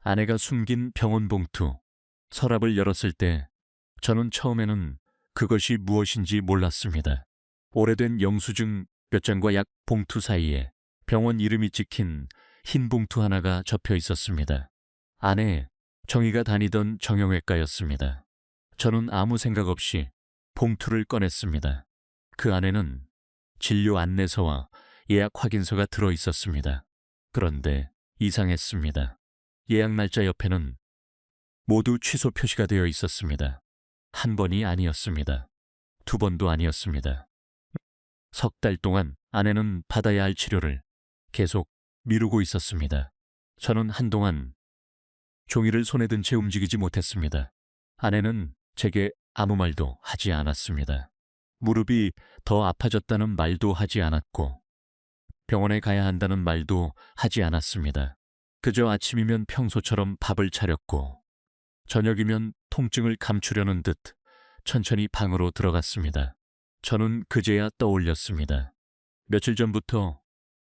아내가 숨긴 병원 봉투, 서랍을 열었을 때 저는 처음에는 그것이 무엇인지 몰랐습니다. 오래된 영수증 몇 장과 약 봉투 사이에 병원 이름이 찍힌 흰 봉투 하나가 접혀 있었습니다. 안에 정희가 다니던 정형외과였습니다. 저는 아무 생각 없이 봉투를 꺼냈습니다. 그 안에는 진료 안내서와 예약 확인서가 들어 있었습니다. 그런데 이상했습니다. 예약 날짜 옆에는 모두 취소 표시가 되어 있었습니다. 한 번이 아니었습니다. 두 번도 아니었습니다. 석 달 동안 아내는 받아야 할 치료를 계속 미루고 있었습니다. 저는 한동안 종이를 손에 든 채 움직이지 못했습니다. 아내는 제게 아무 말도 하지 않았습니다. 무릎이 더 아파졌다는 말도 하지 않았고 병원에 가야 한다는 말도 하지 않았습니다. 그저 아침이면 평소처럼 밥을 차렸고 저녁이면 통증을 감추려는 듯 천천히 방으로 들어갔습니다. 저는 그제야 떠올렸습니다. 며칠 전부터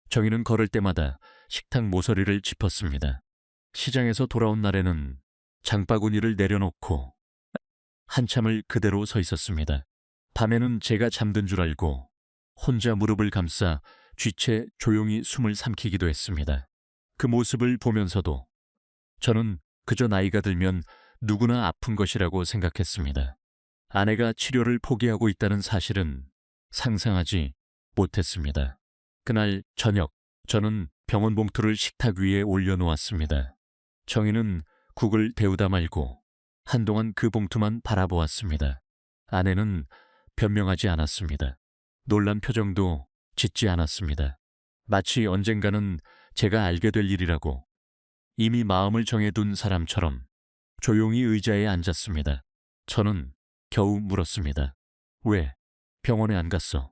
정희는 걸을 때마다 식탁 모서리를 짚었습니다. 시장에서 돌아온 날에는 장바구니를 내려놓고 한참을 그대로 서 있었습니다. 밤에는 제가 잠든 줄 알고 혼자 무릎을 감싸 쥐채 조용히 숨을 삼키기도 했습니다. 그 모습을 보면서도 저는 그저 나이가 들면 누구나 아픈 것이라고 생각했습니다. 아내가 치료를 포기하고 있다는 사실은 상상하지 못했습니다. 그날 저녁, 저는 병원 봉투를 식탁 위에 올려놓았습니다. 정희는 국을 데우다 말고 한동안 그 봉투만 바라보았습니다. 아내는 변명하지 않았습니다. 놀란 표정도 짓지 않았습니다. 마치 언젠가는 제가 알게 될 일이라고 이미 마음을 정해둔 사람처럼 조용히 의자에 앉았습니다. 저는 겨우 물었습니다. 왜 병원에 안 갔어?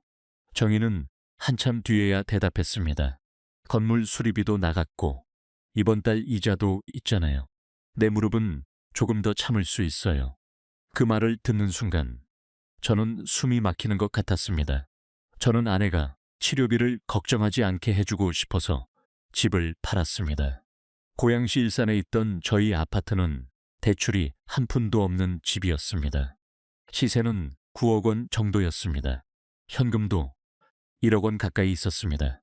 정희는 한참 뒤에야 대답했습니다. 건물 수리비도 나갔고 이번 달 이자도 있잖아요. 내 무릎은 조금 더 참을 수 있어요. 그 말을 듣는 순간 저는 숨이 막히는 것 같았습니다. 저는 아내가 치료비를 걱정하지 않게 해주고 싶어서 집을 팔았습니다. 고양시 일산에 있던 저희 아파트는 대출이 한 푼도 없는 집이었습니다. 시세는 9억 원 정도였습니다. 현금도 1억 원 가까이 있었습니다.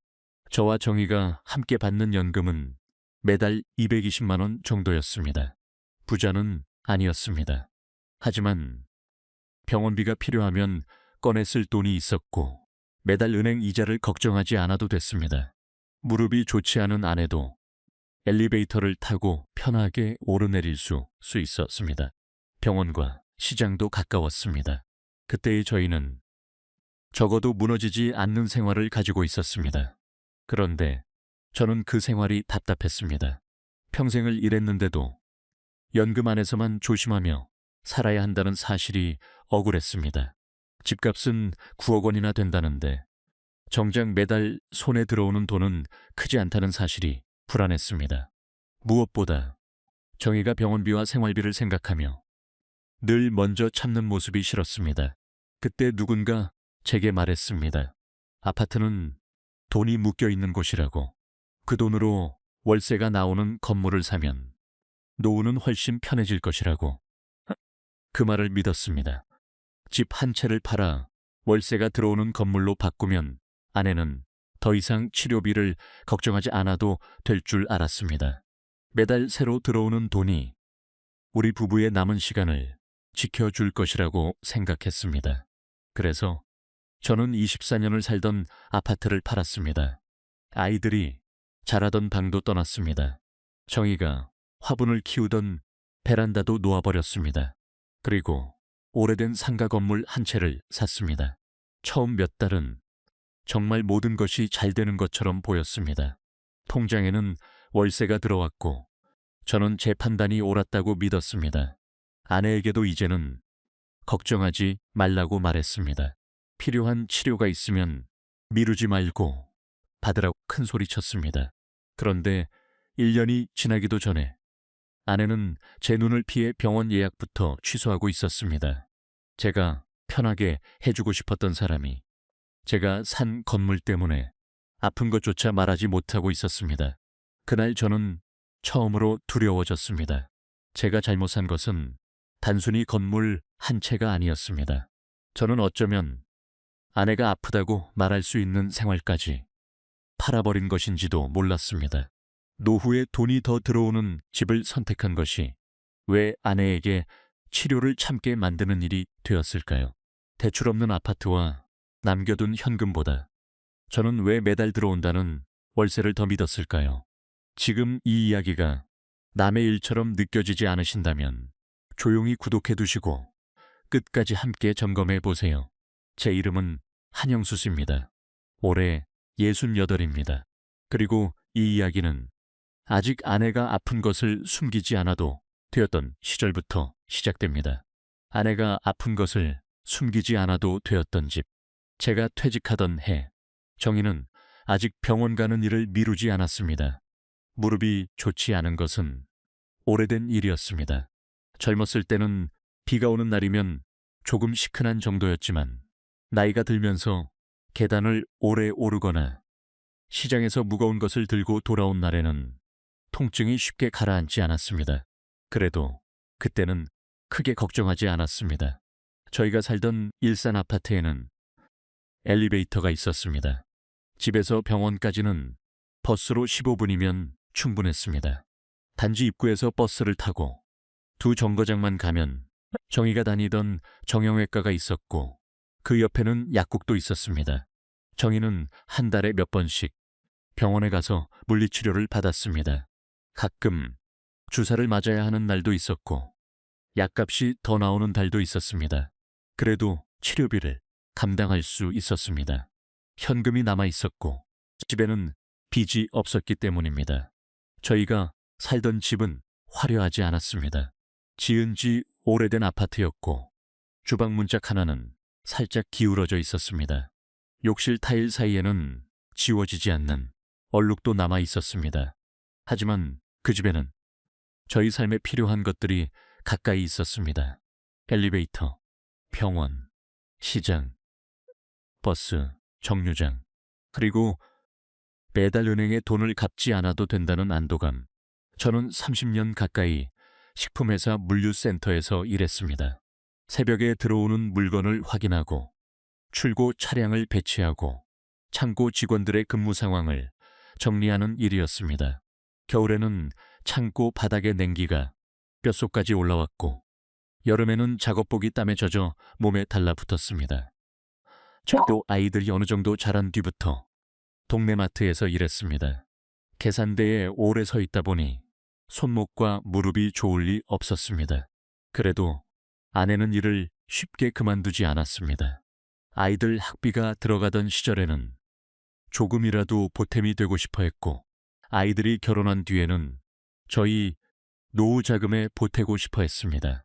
저와 정희가 함께 받는 연금은 매달 220만 원 정도였습니다. 부자는 아니었습니다. 하지만 병원비가 필요하면 꺼내 쓸 돈이 있었고 매달 은행 이자를 걱정하지 않아도 됐습니다. 무릎이 좋지 않은 아내도 엘리베이터를 타고 편하게 오르내릴 수 있었습니다. 병원과 시장도 가까웠습니다. 그때의 저희는 적어도 무너지지 않는 생활을 가지고 있었습니다. 그런데 저는 그 생활이 답답했습니다. 평생을 일했는데도 연금 안에서만 조심하며 살아야 한다는 사실이 억울했습니다. 집값은 9억 원이나 된다는데 정작 매달 손에 들어오는 돈은 크지 않다는 사실이 불안했습니다. 무엇보다 정희가 병원비와 생활비를 생각하며 늘 먼저 참는 모습이 싫었습니다. 그때 누군가 제게 말했습니다. 아파트는 돈이 묶여 있는 곳이라고. 그 돈으로 월세가 나오는 건물을 사면 노후는 훨씬 편해질 것이라고. 그 말을 믿었습니다. 집 한 채를 팔아 월세가 들어오는 건물로 바꾸면 아내는 더 이상 치료비를 걱정하지 않아도 될 줄 알았습니다. 매달 새로 들어오는 돈이 우리 부부의 남은 시간을 지켜줄 것이라고 생각했습니다. 그래서 저는 24년을 살던 아파트를 팔았습니다. 아이들이 자라던 방도 떠났습니다. 정희가 화분을 키우던 베란다도 놓아버렸습니다. 그리고 오래된 상가 건물 한 채를 샀습니다. 처음 몇 달은 정말 모든 것이 잘 되는 것처럼 보였습니다. 통장에는 월세가 들어왔고 저는 제 판단이 옳았다고 믿었습니다. 아내에게도 이제는 걱정하지 말라고 말했습니다. 필요한 치료가 있으면 미루지 말고 받으라고 큰 소리 쳤습니다. 그런데 1년이 지나기도 전에 아내는 제 눈을 피해 병원 예약부터 취소하고 있었습니다. 제가 편하게 해주고 싶었던 사람이 제가 산 건물 때문에 아픈 것조차 말하지 못하고 있었습니다. 그날 저는 처음으로 두려워졌습니다. 제가 잘못 산 것은 단순히 건물 한 채가 아니었습니다. 저는 어쩌면 아내가 아프다고 말할 수 있는 생활까지 팔아버린 것인지도 몰랐습니다. 노후에 돈이 더 들어오는 집을 선택한 것이 왜 아내에게 치료를 참게 만드는 일이 되었을까요? 대출 없는 아파트와 남겨둔 현금보다 저는 왜 매달 들어온다는 월세를 더 믿었을까요? 지금 이 이야기가 남의 일처럼 느껴지지 않으신다면 조용히 구독해 두시고 끝까지 함께 점검해 보세요. 제 이름은 한영수입니다. 올해 68입니다. 그리고 이 이야기는 아직 아내가 아픈 것을 숨기지 않아도 되었던 시절부터 시작됩니다. 아내가 아픈 것을 숨기지 않아도 되었던 집. 제가 퇴직하던 해, 정희는 아직 병원 가는 일을 미루지 않았습니다. 무릎이 좋지 않은 것은 오래된 일이었습니다. 젊었을 때는 비가 오는 날이면 조금 시큰한 정도였지만 나이가 들면서 계단을 오래 오르거나 시장에서 무거운 것을 들고 돌아온 날에는 통증이 쉽게 가라앉지 않았습니다. 그래도 그때는 크게 걱정하지 않았습니다. 저희가 살던 일산 아파트에는 엘리베이터가 있었습니다. 집에서 병원까지는 버스로 15분이면 충분했습니다. 단지 입구에서 버스를 타고 두 정거장만 가면 정희가 다니던 정형외과가 있었고 그 옆에는 약국도 있었습니다. 정희는 한 달에 몇 번씩 병원에 가서 물리치료를 받았습니다. 가끔 주사를 맞아야 하는 날도 있었고 약값이 더 나오는 달도 있었습니다. 그래도 치료비를 감당할 수 있었습니다. 현금이 남아 있었고 집에는 빚이 없었기 때문입니다. 저희가 살던 집은 화려하지 않았습니다. 지은 지 오래된 아파트였고 주방 문짝 하나는 살짝 기울어져 있었습니다. 욕실 타일 사이에는 지워지지 않는 얼룩도 남아 있었습니다. 하지만 그 집에는 저희 삶에 필요한 것들이 가까이 있었습니다. 엘리베이터, 병원, 시장, 버스, 정류장, 그리고 매달 은행에 돈을 갚지 않아도 된다는 안도감. 저는 30년 가까이 식품회사 물류센터에서 일했습니다. 새벽에 들어오는 물건을 확인하고 출고 차량을 배치하고 창고 직원들의 근무 상황을 정리하는 일이었습니다. 겨울에는 창고 바닥의 냉기가 뼛속까지 올라왔고 여름에는 작업복이 땀에 젖어 몸에 달라붙었습니다. 저도 아이들이 어느 정도 자란 뒤부터 동네 마트에서 일했습니다. 계산대에 오래 서 있다 보니 손목과 무릎이 좋을 리 없었습니다. 그래도 아내는 일을 쉽게 그만두지 않았습니다. 아이들 학비가 들어가던 시절에는 조금이라도 보탬이 되고 싶어 했고 아이들이 결혼한 뒤에는 저희 노후 자금에 보태고 싶어 했습니다.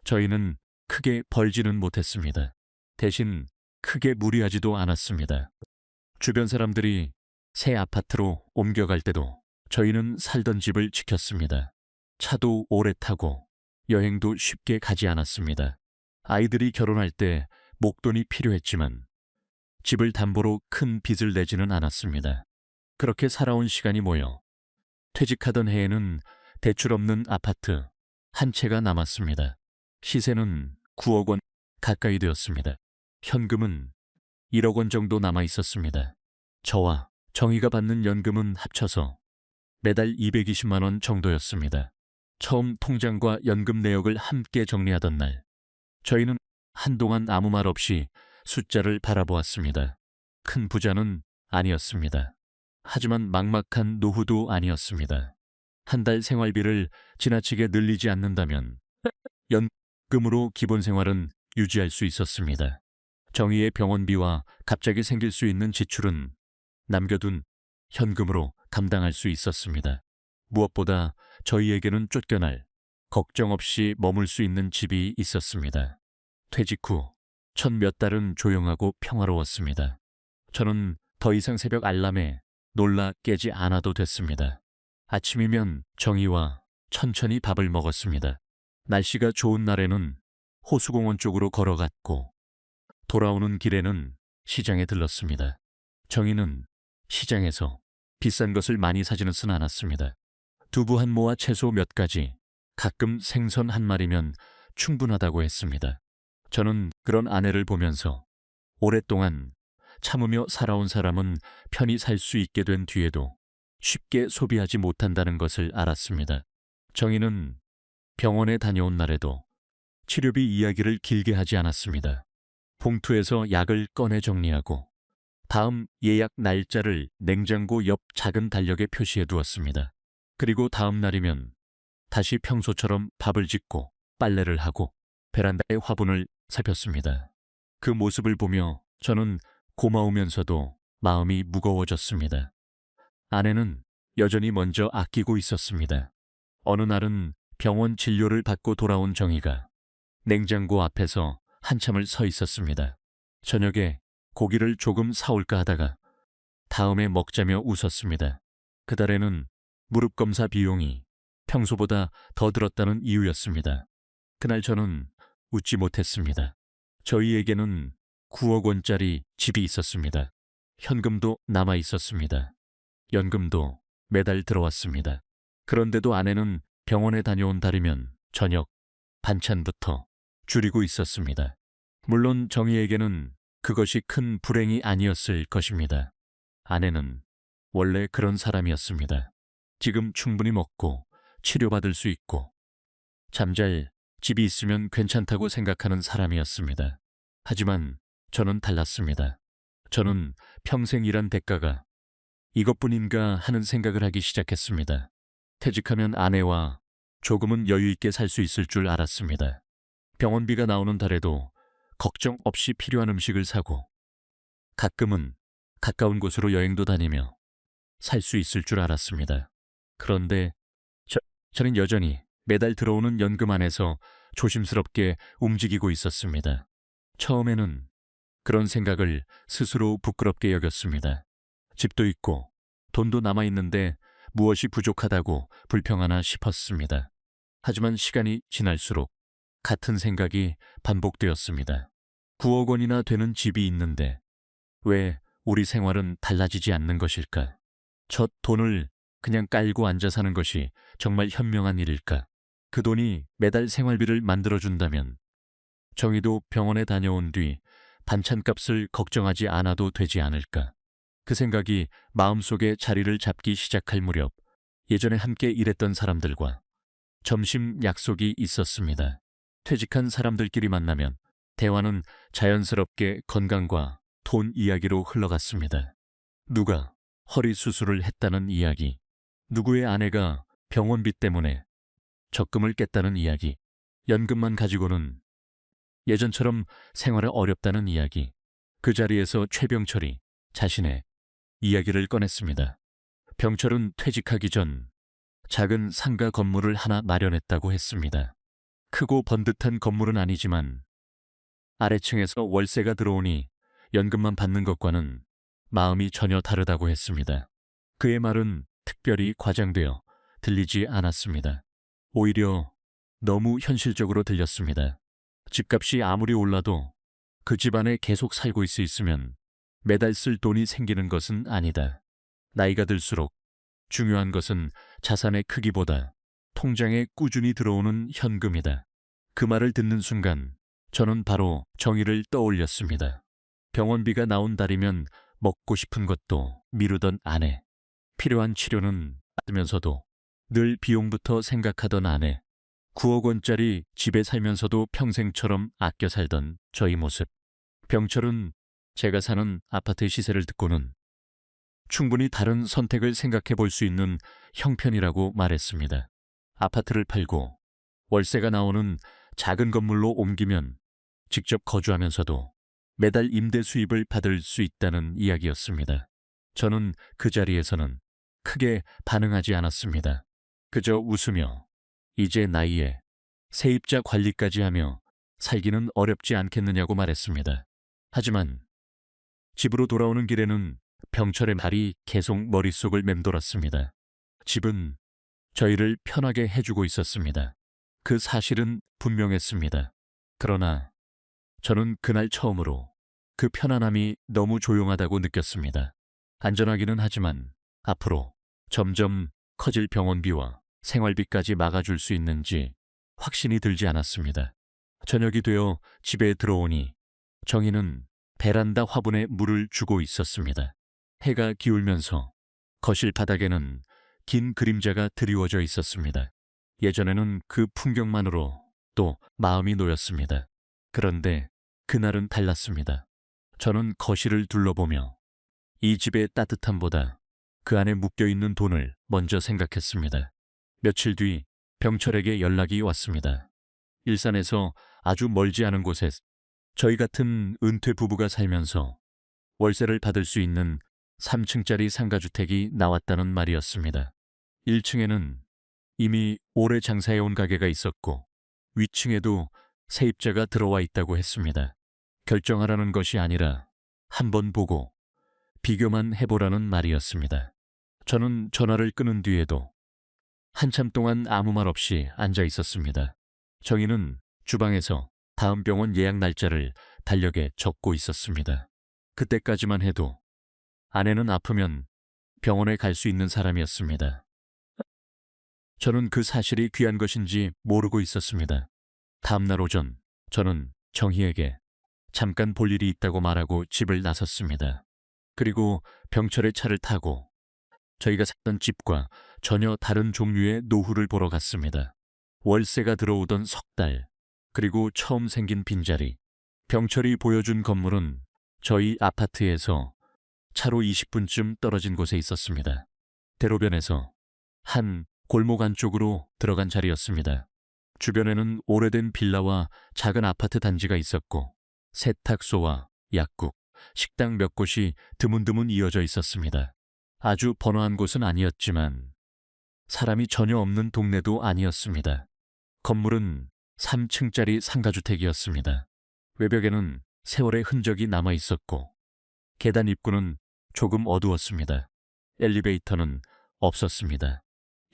저희는 크게 벌지는 못했습니다. 대신 크게 무리하지도 않았습니다. 주변 사람들이 새 아파트로 옮겨갈 때도 저희는 살던 집을 지켰습니다. 차도 오래 타고 여행도 쉽게 가지 않았습니다. 아이들이 결혼할 때 목돈이 필요했지만 집을 담보로 큰 빚을 내지는 않았습니다. 그렇게 살아온 시간이 모여 퇴직하던 해에는 대출 없는 아파트 한 채가 남았습니다. 시세는 9억 원 가까이 되었습니다. 현금은 1억 원 정도 남아 있었습니다. 저와 정희가 받는 연금은 합쳐서 매달 220만 원 정도였습니다. 처음 통장과 연금 내역을 함께 정리하던 날, 저희는 한동안 아무 말 없이 숫자를 바라보았습니다. 큰 부자는 아니었습니다. 하지만 막막한 노후도 아니었습니다. 한 달 생활비를 지나치게 늘리지 않는다면 연금으로 기본 생활은 유지할 수 있었습니다. 정희의 병원비와 갑자기 생길 수 있는 지출은 남겨둔 현금으로 감당할 수 있었습니다. 무엇보다 저희에게는 쫓겨날 걱정 없이 머물 수 있는 집이 있었습니다. 퇴직 후 첫 몇 달은 조용하고 평화로웠습니다. 저는 더 이상 새벽 알람에 놀라 깨지 않아도 됐습니다. 아침이면 정희와 천천히 밥을 먹었습니다. 날씨가 좋은 날에는 호수공원 쪽으로 걸어갔고 돌아오는 길에는 시장에 들렀습니다. 정희는 시장에서 비싼 것을 많이 사지는 않았습니다. 두부 한 모와 채소 몇 가지, 가끔 생선 한 마리면 충분하다고 했습니다. 저는 그런 아내를 보면서 오랫동안 참으며 살아온 사람은 편히 살 수 있게 된 뒤에도 쉽게 소비하지 못한다는 것을 알았습니다. 정희는 병원에 다녀온 날에도 치료비 이야기를 길게 하지 않았습니다. 봉투에서 약을 꺼내 정리하고 다음 예약 날짜를 냉장고 옆 작은 달력에 표시해 두었습니다. 그리고 다음 날이면 다시 평소처럼 밥을 짓고 빨래를 하고 베란다의 화분을 살폈습니다. 그 모습을 보며 저는 고마우면서도 마음이 무거워졌습니다. 아내는 여전히 먼저 아끼고 있었습니다. 어느 날은 병원 진료를 받고 돌아온 정희가 냉장고 앞에서 한참을 서 있었습니다. 저녁에 고기를 조금 사올까 하다가 다음에 먹자며 웃었습니다. 그달에는 무릎 검사 비용이 평소보다 더 들었다는 이유였습니다. 그날 저는 웃지 못했습니다. 저희에게는 9억 원짜리 집이 있었습니다. 현금도 남아 있었습니다. 연금도 매달 들어왔습니다. 그런데도 아내는 병원에 다녀온 달이면 저녁, 반찬부터 줄이고 있었습니다. 물론 정희에게는 그것이 큰 불행이 아니었을 것입니다. 아내는 원래 그런 사람이었습니다. 지금 충분히 먹고 치료받을 수 있고 잠잘 집이 있으면 괜찮다고 생각하는 사람이었습니다. 하지만 저는 달랐습니다. 저는 평생 일한 대가가 이것뿐인가 하는 생각을 하기 시작했습니다. 퇴직하면 아내와 조금은 여유 있게 살 수 있을 줄 알았습니다. 병원비가 나오는 달에도 걱정 없이 필요한 음식을 사고 가끔은 가까운 곳으로 여행도 다니며 살 수 있을 줄 알았습니다. 그런데 저는 여전히 매달 들어오는 연금 안에서 조심스럽게 움직이고 있었습니다. 처음에는 그런 생각을 스스로 부끄럽게 여겼습니다. 집도 있고 돈도 남아있는데 무엇이 부족하다고 불평하나 싶었습니다. 하지만 시간이 지날수록 같은 생각이 반복되었습니다. 9억 원이나 되는 집이 있는데 왜 우리 생활은 달라지지 않는 것일까? 저 돈을 그냥 깔고 앉아 사는 것이 정말 현명한 일일까? 그 돈이 매달 생활비를 만들어준다면 정희도 병원에 다녀온 뒤 반찬값을 걱정하지 않아도 되지 않을까? 그 생각이 마음속에 자리를 잡기 시작할 무렵 예전에 함께 일했던 사람들과 점심 약속이 있었습니다. 퇴직한 사람들끼리 만나면 대화는 자연스럽게 건강과 돈 이야기로 흘러갔습니다. 누가 허리 수술을 했다는 이야기, 누구의 아내가 병원비 때문에 적금을 깼다는 이야기, 연금만 가지고는 예전처럼 생활이 어렵다는 이야기. 그 자리에서 최병철이 자신의 이야기를 꺼냈습니다. 병철은 퇴직하기 전 작은 상가 건물을 하나 마련했다고 했습니다. 크고 번듯한 건물은 아니지만 아래층에서 월세가 들어오니 연금만 받는 것과는 마음이 전혀 다르다고 했습니다. 그의 말은 특별히 과장되어 들리지 않았습니다. 오히려 너무 현실적으로 들렸습니다. 집값이 아무리 올라도 그 집안에 계속 살고 있으면 매달 쓸 돈이 생기는 것은 아니다. 나이가 들수록 중요한 것은 자산의 크기보다 통장에 꾸준히 들어오는 현금이다. 그 말을 듣는 순간 저는 바로 정희를 떠올렸습니다. 병원비가 나온 달이면 먹고 싶은 것도 미루던 아내, 필요한 치료는 받으면서도 늘 비용부터 생각하던 아내, 9억 원짜리 집에 살면서도 평생처럼 아껴 살던 저희 모습. 병철은 제가 사는 아파트 시세를 듣고는 충분히 다른 선택을 생각해 볼 수 있는 형편이라고 말했습니다. 아파트를 팔고 월세가 나오는 작은 건물로 옮기면 직접 거주하면서도 매달 임대 수입을 받을 수 있다는 이야기였습니다. 저는 그 자리에서는 크게 반응하지 않았습니다. 그저 웃으며 이제 나이에 세입자 관리까지 하며 살기는 어렵지 않겠느냐고 말했습니다. 하지만 집으로 돌아오는 길에는 병철의 말이 계속 머릿속을 맴돌았습니다. 집은 저희를 편하게 해주고 있었습니다. 그 사실은 분명했습니다. 그러나 저는 그날 처음으로 그 편안함이 너무 조용하다고 느꼈습니다. 안전하기는 하지만 앞으로 점점 커질 병원비와 생활비까지 막아줄 수 있는지 확신이 들지 않았습니다. 저녁이 되어 집에 들어오니 정희는 베란다 화분에 물을 주고 있었습니다. 해가 기울면서 거실 바닥에는 긴 그림자가 드리워져 있었습니다. 예전에는 그 풍경만으로 또 마음이 놓였습니다. 그런데 그날은 달랐습니다. 저는 거실을 둘러보며 이 집의 따뜻함보다 그 안에 묶여있는 돈을 먼저 생각했습니다. 며칠 뒤 병철에게 연락이 왔습니다. 일산에서 아주 멀지 않은 곳에 저희 같은 은퇴 부부가 살면서 월세를 받을 수 있는 3층짜리 상가주택이 나왔다는 말이었습니다. 1층에는 이미 오래 장사해온 가게가 있었고 위층에도 세입자가 들어와 있다고 했습니다. 결정하라는 것이 아니라 한번 보고 비교만 해보라는 말이었습니다. 저는 전화를 끊은 뒤에도 한참 동안 아무 말 없이 앉아 있었습니다. 정희는 주방에서 다음 병원 예약 날짜를 달력에 적고 있었습니다. 그때까지만 해도 아내는 아프면 병원에 갈 수 있는 사람이었습니다. 저는 그 사실이 귀한 것인지 모르고 있었습니다. 다음 날 오전 저는 정희에게 잠깐 볼 일이 있다고 말하고 집을 나섰습니다. 그리고 병철의 차를 타고 저희가 살던 집과 전혀 다른 종류의 노후를 보러 갔습니다. 월세가 들어오던 석 달, 그리고 처음 생긴 빈자리. 병철이 보여준 건물은 저희 아파트에서 차로 20분쯤 떨어진 곳에 있었습니다. 대로변에서 한 골목 안쪽으로 들어간 자리였습니다. 주변에는 오래된 빌라와 작은 아파트 단지가 있었고 세탁소와 약국, 식당 몇 곳이 드문드문 이어져 있었습니다. 아주 번화한 곳은 아니었지만 사람이 전혀 없는 동네도 아니었습니다. 건물은 3층짜리 상가주택이었습니다. 외벽에는 세월의 흔적이 남아 있었고 계단 입구는 조금 어두웠습니다. 엘리베이터는 없었습니다.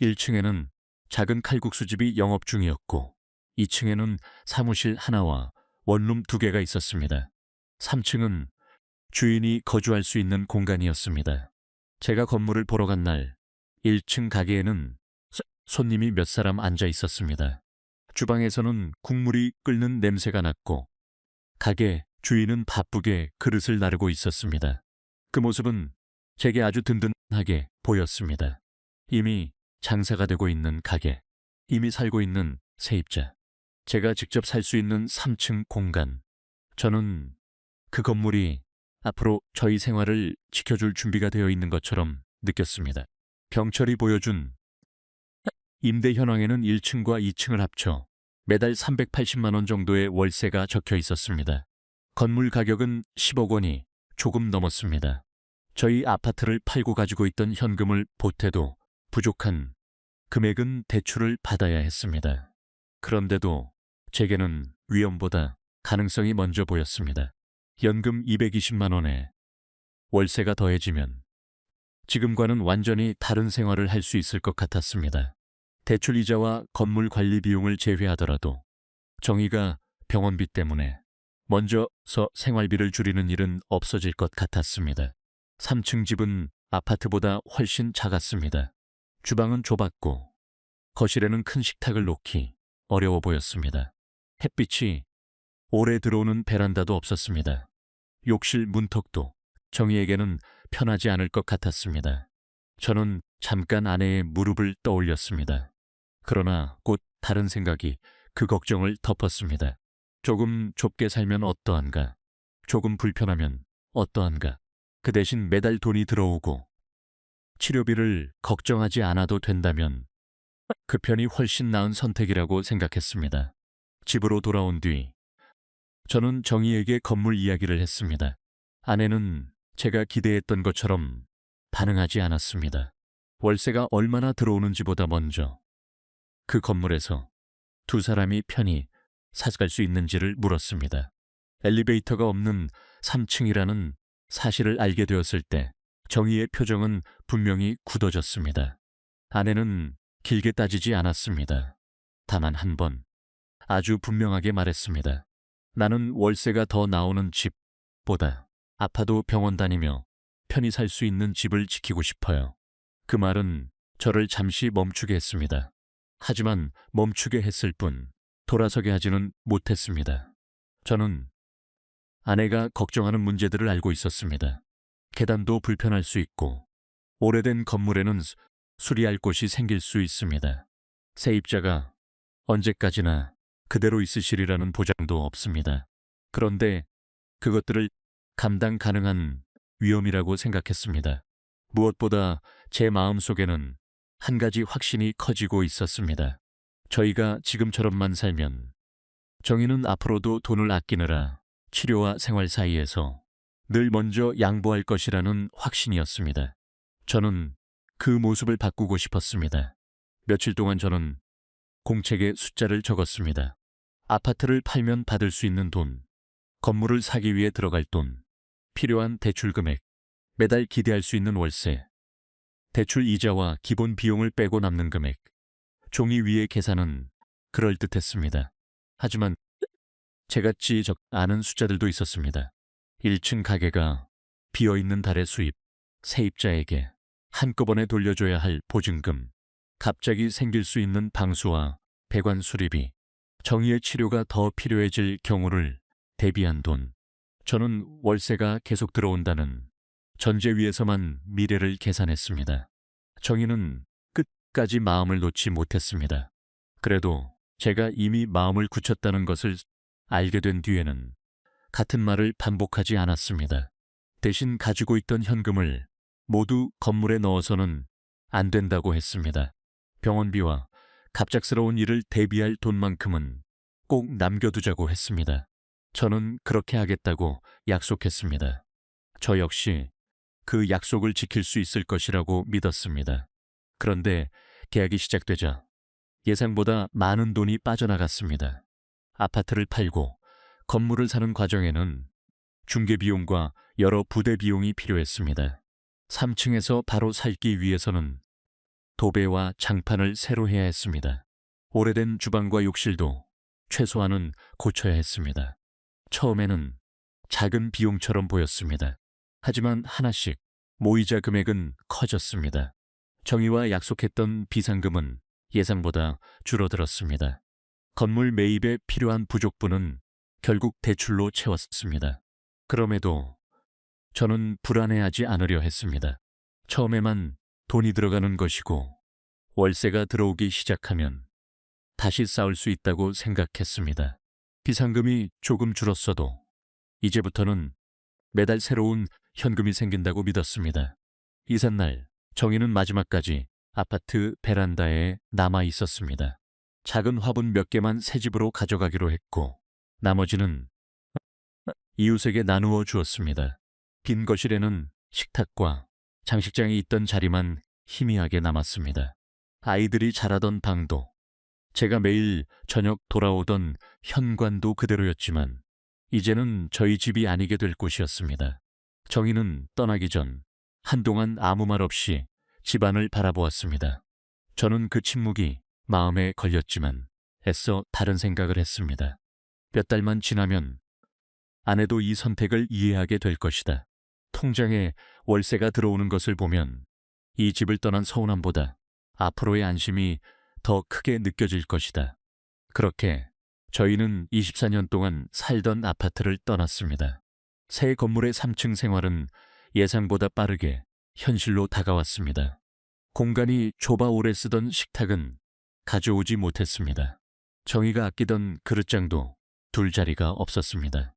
1층에는 작은 칼국수집이 영업 중이었고 2층에는 사무실 하나와 원룸 2개가 있었습니다. 3층은 주인이 거주할 수 있는 공간이었습니다. 제가 건물을 보러 간 날 1층 가게에는 손님이 몇 사람 앉아 있었습니다. 주방에서는 국물이 끓는 냄새가 났고 가게 주인은 바쁘게 그릇을 나르고 있었습니다. 그 모습은 제게 아주 든든하게 보였습니다. 이미 장사가 되고 있는 가게, 이미 살고 있는 세입자, 제가 직접 살 수 있는 3층 공간. 저는 그 건물이 앞으로 저희 생활을 지켜줄 준비가 되어 있는 것처럼 느꼈습니다. 병철이 보여준 임대 현황에는 1층과 2층을 합쳐 매달 380만 원 정도의 월세가 적혀 있었습니다. 건물 가격은 10억 원이 조금 넘었습니다. 저희 아파트를 팔고 가지고 있던 현금을 보태도 부족한 금액은 대출을 받아야 했습니다. 그런데도 제게는 위험보다 가능성이 먼저 보였습니다. 연금 220만 원에 월세가 더해지면 지금과는 완전히 다른 생활을 할 수 있을 것 같았습니다. 대출 이자와 건물 관리 비용을 제외하더라도 정희가 병원비 때문에 먼저서 생활비를 줄이는 일은 없어질 것 같았습니다. 3층 집은 아파트보다 훨씬 작았습니다. 주방은 좁았고 거실에는 큰 식탁을 놓기 어려워 보였습니다. 햇빛이 오래 들어오는 베란다도 없었습니다. 욕실 문턱도 정희에게는 편하지 않을 것 같았습니다. 저는 잠깐 아내의 무릎을 떠올렸습니다. 그러나 곧 다른 생각이 그 걱정을 덮었습니다. 조금 좁게 살면 어떠한가? 조금 불편하면 어떠한가? 그 대신 매달 돈이 들어오고 치료비를 걱정하지 않아도 된다면 그 편이 훨씬 나은 선택이라고 생각했습니다. 집으로 돌아온 뒤 저는 정희에게 건물 이야기를 했습니다. 아내는 제가 기대했던 것처럼 반응하지 않았습니다. 월세가 얼마나 들어오는지보다 먼저 그 건물에서 두 사람이 편히 살아갈 수 있는지를 물었습니다. 엘리베이터가 없는 3층이라는 사실을 알게 되었을 때 정희의 표정은 분명히 굳어졌습니다. 아내는 길게 따지지 않았습니다. 다만 한 번 아주 분명하게 말했습니다. 나는 월세가 더 나오는 집보다 아파도 병원 다니며 편히 살 수 있는 집을 지키고 싶어요. 그 말은 저를 잠시 멈추게 했습니다. 하지만 멈추게 했을 뿐 돌아서게 하지는 못했습니다. 저는 아내가 걱정하는 문제들을 알고 있었습니다. 계단도 불편할 수 있고 오래된 건물에는 수리할 곳이 생길 수 있습니다. 세입자가 언제까지나 그대로 있으시리라는 보장도 없습니다. 그런데 그것들을 감당 가능한 위험이라고 생각했습니다. 무엇보다 제 마음속에는 한 가지 확신이 커지고 있었습니다. 저희가 지금처럼만 살면 정희는 앞으로도 돈을 아끼느라 치료와 생활 사이에서 늘 먼저 양보할 것이라는 확신이었습니다. 저는 그 모습을 바꾸고 싶었습니다. 며칠 동안 저는 공책에 숫자를 적었습니다. 아파트를 팔면 받을 수 있는 돈, 건물을 사기 위해 들어갈 돈, 필요한 대출 금액, 매달 기대할 수 있는 월세, 대출 이자와 기본 비용을 빼고 남는 금액. 종이 위의 계산은 그럴듯했습니다. 하지만 제같이 아는 숫자들도 있었습니다. 1층 가게가 비어있는 달의 수입, 세입자에게 한꺼번에 돌려줘야 할 보증금, 갑자기 생길 수 있는 방수와 배관 수리비, 정희의 치료가 더 필요해질 경우를 대비한 돈. 저는 월세가 계속 들어온다는 전제 위에서만 미래를 계산했습니다. 정희는 끝까지 마음을 놓지 못했습니다. 그래도 제가 이미 마음을 굳혔다는 것을 알게 된 뒤에는 같은 말을 반복하지 않았습니다. 대신 가지고 있던 현금을 모두 건물에 넣어서는 안 된다고 했습니다. 병원비와 갑작스러운 일을 대비할 돈만큼은 꼭 남겨두자고 했습니다. 저는 그렇게 하겠다고 약속했습니다. 저 역시 그 약속을 지킬 수 있을 것이라고 믿었습니다. 그런데 계약이 시작되자 예상보다 많은 돈이 빠져나갔습니다. 아파트를 팔고 건물을 사는 과정에는 중개비용과 여러 부대 비용이 필요했습니다. 3층에서 바로 살기 위해서는 도배와 장판을 새로 해야 했습니다. 오래된 주방과 욕실도 최소한은 고쳐야 했습니다. 처음에는 작은 비용처럼 보였습니다. 하지만 하나씩 모이자 금액은 커졌습니다. 정희와 약속했던 비상금은 예상보다 줄어들었습니다. 건물 매입에 필요한 부족분은 결국 대출로 채웠습니다. 그럼에도 저는 불안해하지 않으려 했습니다. 처음에만 돈이 들어가는 것이고 월세가 들어오기 시작하면 다시 쌓을 수 있다고 생각했습니다. 비상금이 조금 줄었어도 이제부터는 매달 새로운 현금이 생긴다고 믿었습니다. 이삿날 정희는 마지막까지 아파트 베란다에 남아 있었습니다. 작은 화분 몇 개만 새 집으로 가져가기로 했고 나머지는 이웃에게 나누어 주었습니다. 빈 거실에는 식탁과 장식장이 있던 자리만 희미하게 남았습니다. 아이들이 자라던 방도, 제가 매일 저녁 돌아오던 현관도 그대로였지만 이제는 저희 집이 아니게 될 곳이었습니다. 정희는 떠나기 전 한동안 아무 말 없이 집안을 바라보았습니다. 저는 그 침묵이 마음에 걸렸지만 애써 다른 생각을 했습니다. 몇 달만 지나면 아내도 이 선택을 이해하게 될 것이다. 통장에 월세가 들어오는 것을 보면 이 집을 떠난 서운함보다 앞으로의 안심이 더 크게 느껴질 것이다. 그렇게 저희는 24년 동안 살던 아파트를 떠났습니다. 새 건물의 3층 생활은 예상보다 빠르게 현실로 다가왔습니다. 공간이 좁아 오래 쓰던 식탁은 가져오지 못했습니다. 정희가 아끼던 그릇장도 둘 자리가 없었습니다.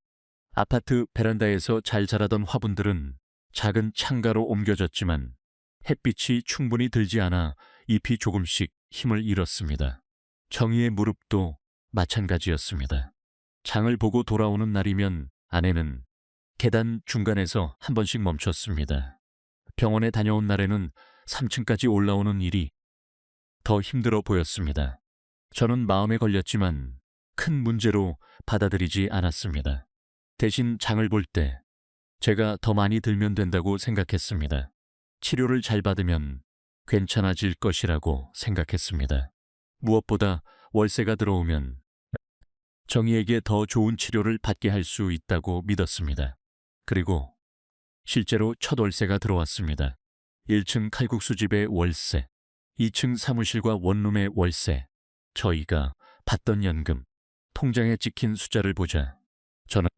아파트 베란다에서 잘 자라던 화분들은 작은 창가로 옮겨졌지만 햇빛이 충분히 들지 않아 잎이 조금씩 힘을 잃었습니다. 정희의 무릎도 마찬가지였습니다. 장을 보고 돌아오는 날이면 아내는 계단 중간에서 한 번씩 멈췄습니다. 병원에 다녀온 날에는 3층까지 올라오는 일이 더 힘들어 보였습니다. 저는 마음에 걸렸지만 큰 문제로 받아들이지 않았습니다. 대신 장을 볼 때 제가 더 많이 들면 된다고 생각했습니다. 치료를 잘 받으면 괜찮아질 것이라고 생각했습니다. 무엇보다 월세가 들어오면 정희에게 더 좋은 치료를 받게 할 수 있다고 믿었습니다. 그리고 실제로 첫 월세가 들어왔습니다. 1층 칼국수집의 월세, 2층 사무실과 원룸의 월세, 저희가 받던 연금, 통장에 찍힌 숫자를 보자 저는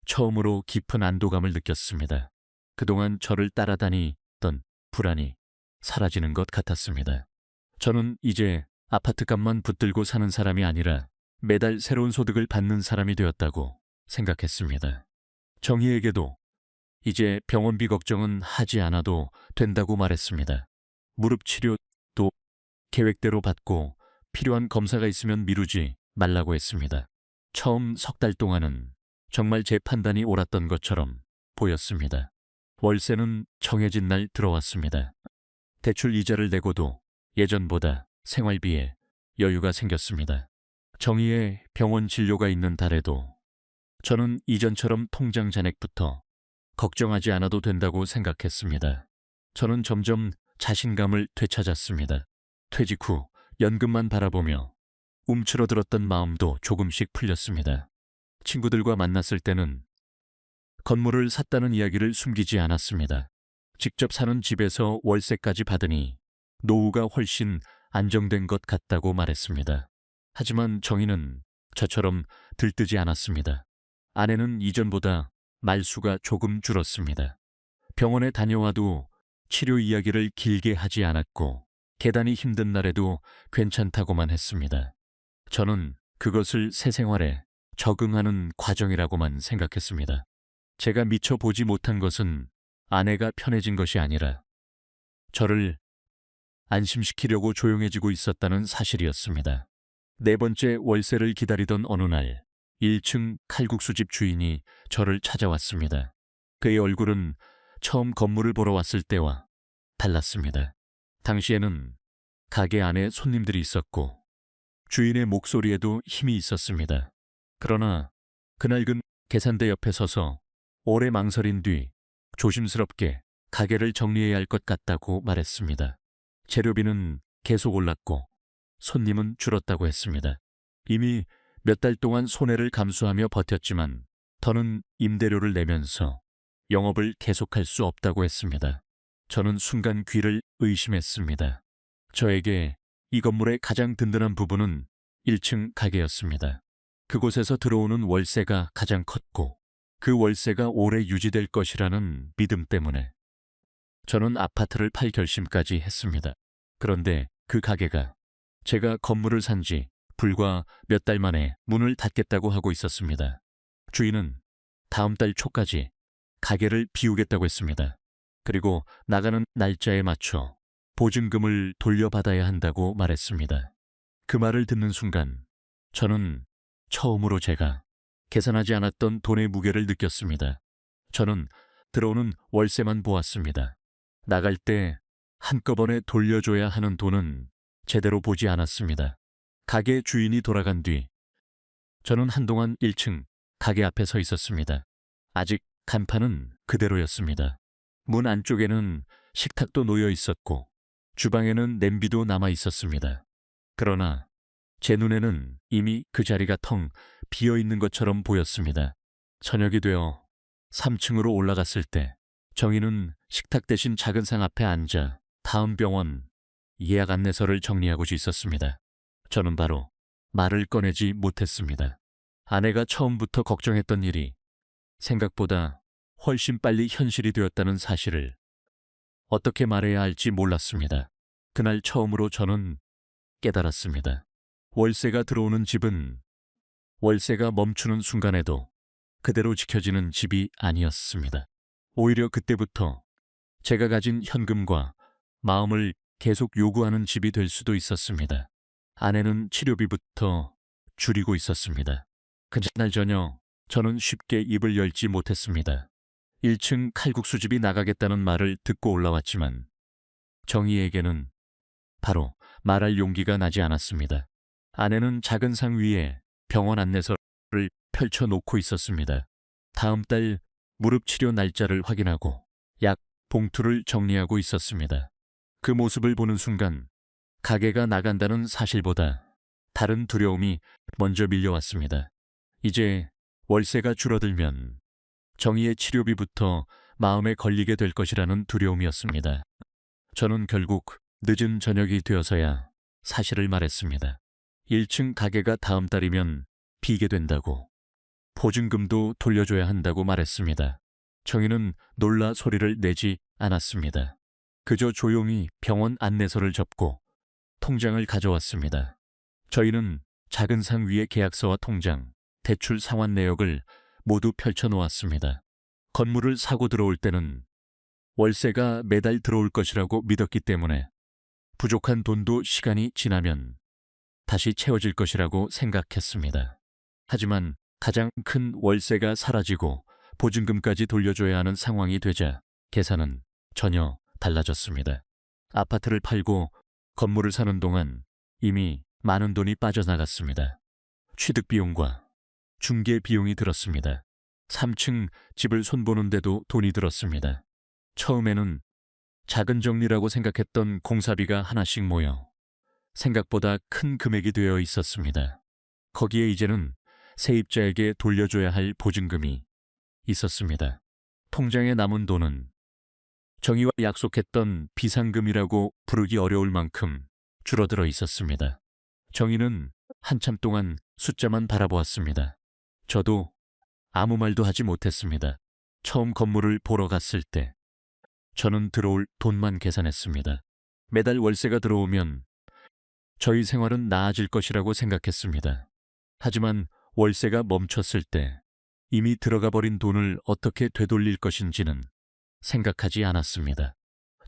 처음으로 깊은 안도감을 느꼈습니다. 그동안 저를 따라다니던 불안이 사라지는 것 같았습니다. 저는 이제 아파트값만 붙들고 사는 사람이 아니라 매달 새로운 소득을 받는 사람이 되었다고 생각했습니다. 정희에게도 이제 병원비 걱정은 하지 않아도 된다고 말했습니다. 무릎 치료도 계획대로 받고 필요한 검사가 있으면 미루지 말라고 했습니다. 처음 석 달 동안은 정말 제 판단이 옳았던 것처럼 보였습니다. 월세는 정해진 날 들어왔습니다. 대출 이자를 내고도 예전보다 생활비에 여유가 생겼습니다. 정희의 병원 진료가 있는 달에도 저는 이전처럼 통장 잔액부터 걱정하지 않아도 된다고 생각했습니다. 저는 점점 자신감을 되찾았습니다. 퇴직 후 연금만 바라보며 움츠러들었던 마음도 조금씩 풀렸습니다. 친구들과 만났을 때는 건물을 샀다는 이야기를 숨기지 않았습니다. 직접 사는 집에서 월세까지 받으니 노후가 훨씬 안정된 것 같다고 말했습니다. 하지만 정희는 저처럼 들뜨지 않았습니다. 아내는 이전보다 말수가 조금 줄었습니다. 병원에 다녀와도 치료 이야기를 길게 하지 않았고 계단이 힘든 날에도 괜찮다고만 했습니다. 저는 그것을 새 생활에 적응하는 과정이라고만 생각했습니다. 제가 미처 보지 못한 것은 아내가 편해진 것이 아니라 저를 안심시키려고 조용해지고 있었다는 사실이었습니다. 네 번째 월세를 기다리던 어느 날 1층 칼국수집 주인이 저를 찾아왔습니다. 그의 얼굴은 처음 건물을 보러 왔을 때와 달랐습니다. 당시에는 가게 안에 손님들이 있었고 주인의 목소리에도 힘이 있었습니다. 그러나 그날 계산대 옆에 서서 오래 망설인 뒤 조심스럽게 가게를 정리해야 할 것 같다고 말했습니다. 재료비는 계속 올랐고 손님은 줄었다고 했습니다. 이미 몇 달 동안 손해를 감수하며 버텼지만 더는 임대료를 내면서 영업을 계속할 수 없다고 했습니다. 저는 순간 귀를 의심했습니다. 저에게 이 건물의 가장 든든한 부분은 1층 가게였습니다. 그곳에서 들어오는 월세가 가장 컸고 그 월세가 오래 유지될 것이라는 믿음 때문에 저는 아파트를 팔 결심까지 했습니다. 그런데 그 가게가 제가 건물을 산 지 불과 몇 달 만에 문을 닫겠다고 하고 있었습니다. 주인은 다음 달 초까지 가게를 비우겠다고 했습니다. 그리고 나가는 날짜에 맞춰 보증금을 돌려받아야 한다고 말했습니다. 그 말을 듣는 순간 저는 처음으로 제가 계산하지 않았던 돈의 무게를 느꼈습니다. 저는 들어오는 월세만 보았습니다. 나갈 때 한꺼번에 돌려줘야 하는 돈은 제대로 보지 않았습니다. 가게 주인이 돌아간 뒤 저는 한동안 1층 가게 앞에 서 있었습니다. 아직 간판은 그대로였습니다. 문 안쪽에는 식탁도 놓여 있었고 주방에는 냄비도 남아 있었습니다. 그러나 제 눈에는 이미 그 자리가 텅 비어 있는 것처럼 보였습니다. 저녁이 되어 3층으로 올라갔을 때 정희는 식탁 대신 작은 상 앞에 앉아 다음 병원 예약 안내서를 정리하고 있었습니다. 저는 바로 말을 꺼내지 못했습니다. 아내가 처음부터 걱정했던 일이 생각보다 훨씬 빨리 현실이 되었다는 사실을 어떻게 말해야 할지 몰랐습니다. 그날 처음으로 저는 깨달았습니다. 월세가 들어오는 집은 월세가 멈추는 순간에도 그대로 지켜지는 집이 아니었습니다. 오히려 그때부터 제가 가진 현금과 마음을 계속 요구하는 집이 될 수도 있었습니다. 아내는 치료비부터 줄이고 있었습니다. 그날 저녁 저는 쉽게 입을 열지 못했습니다. 1층 칼국수집이 나가겠다는 말을 듣고 올라왔지만 정희에게는 바로 말할 용기가 나지 않았습니다. 아내는 작은 상 위에 병원 안내서를 펼쳐놓고 있었습니다. 다음 달 무릎 치료 날짜를 확인하고 약 봉투를 정리하고 있었습니다. 그 모습을 보는 순간 가게가 나간다는 사실보다 다른 두려움이 먼저 밀려왔습니다. 이제 월세가 줄어들면 정희의 치료비부터 마음에 걸리게 될 것이라는 두려움이었습니다. 저는 결국 늦은 저녁이 되어서야 사실을 말했습니다. 1층 가게가 다음 달이면 비게 된다고, 보증금도 돌려줘야 한다고 말했습니다. 정희는 놀라 소리를 내지 않았습니다. 그저 조용히 병원 안내서를 접고 통장을 가져왔습니다. 저희는 작은 상 위에 계약서와 통장, 대출 상환 내역을 모두 펼쳐놓았습니다. 건물을 사고 들어올 때는 월세가 매달 들어올 것이라고 믿었기 때문에 부족한 돈도 시간이 지나면 다시 채워질 것이라고 생각했습니다. 하지만 가장 큰 월세가 사라지고 보증금까지 돌려줘야 하는 상황이 되자 계산은 전혀 달라졌습니다. 아파트를 팔고 건물을 사는 동안 이미 많은 돈이 빠져나갔습니다. 취득 비용과 중개 비용이 들었습니다. 3층 집을 손보는데도 돈이 들었습니다. 처음에는 작은 정리라고 생각했던 공사비가 하나씩 모여 생각보다 큰 금액이 되어 있었습니다. 거기에 이제는 세입자에게 돌려줘야 할 보증금이 있었습니다. 통장에 남은 돈은 정희와 약속했던 비상금이라고 부르기 어려울 만큼 줄어들어 있었습니다. 정희는 한참 동안 숫자만 바라보았습니다. 저도 아무 말도 하지 못했습니다. 처음 건물을 보러 갔을 때 저는 들어올 돈만 계산했습니다. 매달 월세가 들어오면 저희 생활은 나아질 것이라고 생각했습니다. 하지만 월세가 멈췄을 때 이미 들어가 버린 돈을 어떻게 되돌릴 것인지는 생각하지 않았습니다.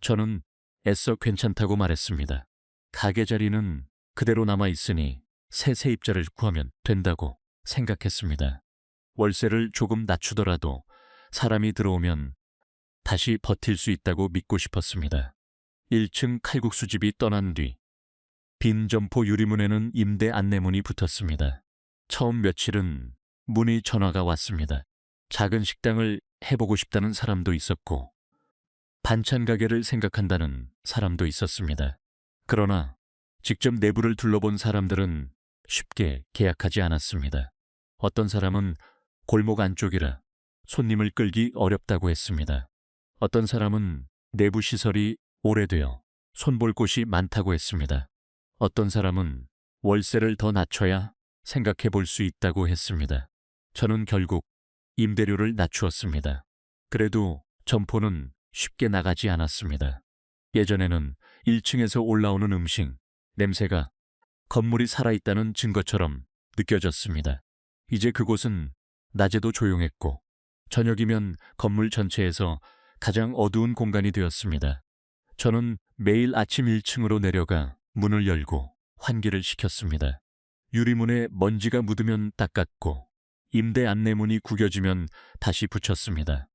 저는 애써 괜찮다고 말했습니다. 가게 자리는 그대로 남아 있으니 새 세입자를 구하면 된다고 생각했습니다. 월세를 조금 낮추더라도 사람이 들어오면 다시 버틸 수 있다고 믿고 싶었습니다. 1층 칼국수집이 떠난 뒤 빈 점포 유리문에는 임대 안내문이 붙었습니다. 처음 며칠은 문의 전화가 왔습니다. 작은 식당을 해보고 싶다는 사람도 있었고 반찬 가게를 생각한다는 사람도 있었습니다. 그러나 직접 내부를 둘러본 사람들은 쉽게 계약하지 않았습니다. 어떤 사람은 골목 안쪽이라 손님을 끌기 어렵다고 했습니다. 어떤 사람은 내부 시설이 오래되어 손볼 곳이 많다고 했습니다. 어떤 사람은 월세를 더 낮춰야 생각해 볼 수 있다고 했습니다. 저는 결국 임대료를 낮추었습니다. 그래도 점포는 쉽게 나가지 않았습니다. 예전에는 1층에서 올라오는 음식, 냄새가 건물이 살아있다는 증거처럼 느껴졌습니다. 이제 그곳은 낮에도 조용했고 저녁이면 건물 전체에서 가장 어두운 공간이 되었습니다. 저는 매일 아침 1층으로 내려가 문을 열고 환기를 시켰습니다. 유리문에 먼지가 묻으면 닦았고 임대 안내문이 구겨지면 다시 붙였습니다.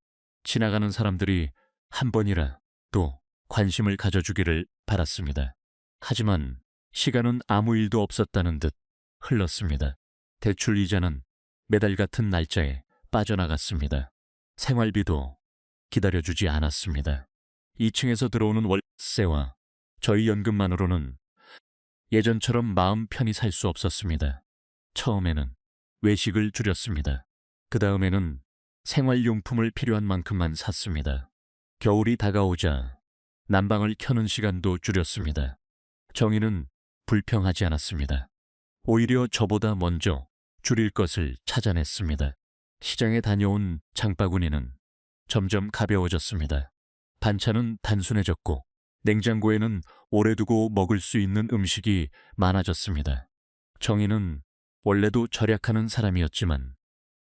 지나가는 사람들이 한 번이라 또 관심을 가져주기를 바랐습니다. 하지만 시간은 아무 일도 없었다는 듯 흘렀습니다. 대출 이자는 매달 같은 날짜에 빠져나갔습니다. 생활비도 기다려주지 않았습니다. 2층에서 들어오는 월세와 저희 연금만으로는 예전처럼 마음 편히 살 수 없었습니다. 처음에는 외식을 줄였습니다. 그 다음에는 생활용품을 필요한 만큼만 샀습니다. 겨울이 다가오자 난방을 켜는 시간도 줄였습니다. 정희는 불평하지 않았습니다. 오히려 저보다 먼저 줄일 것을 찾아냈습니다. 시장에 다녀온 장바구니는 점점 가벼워졌습니다. 반찬은 단순해졌고 냉장고에는 오래 두고 먹을 수 있는 음식이 많아졌습니다. 정희는 원래도 절약하는 사람이었지만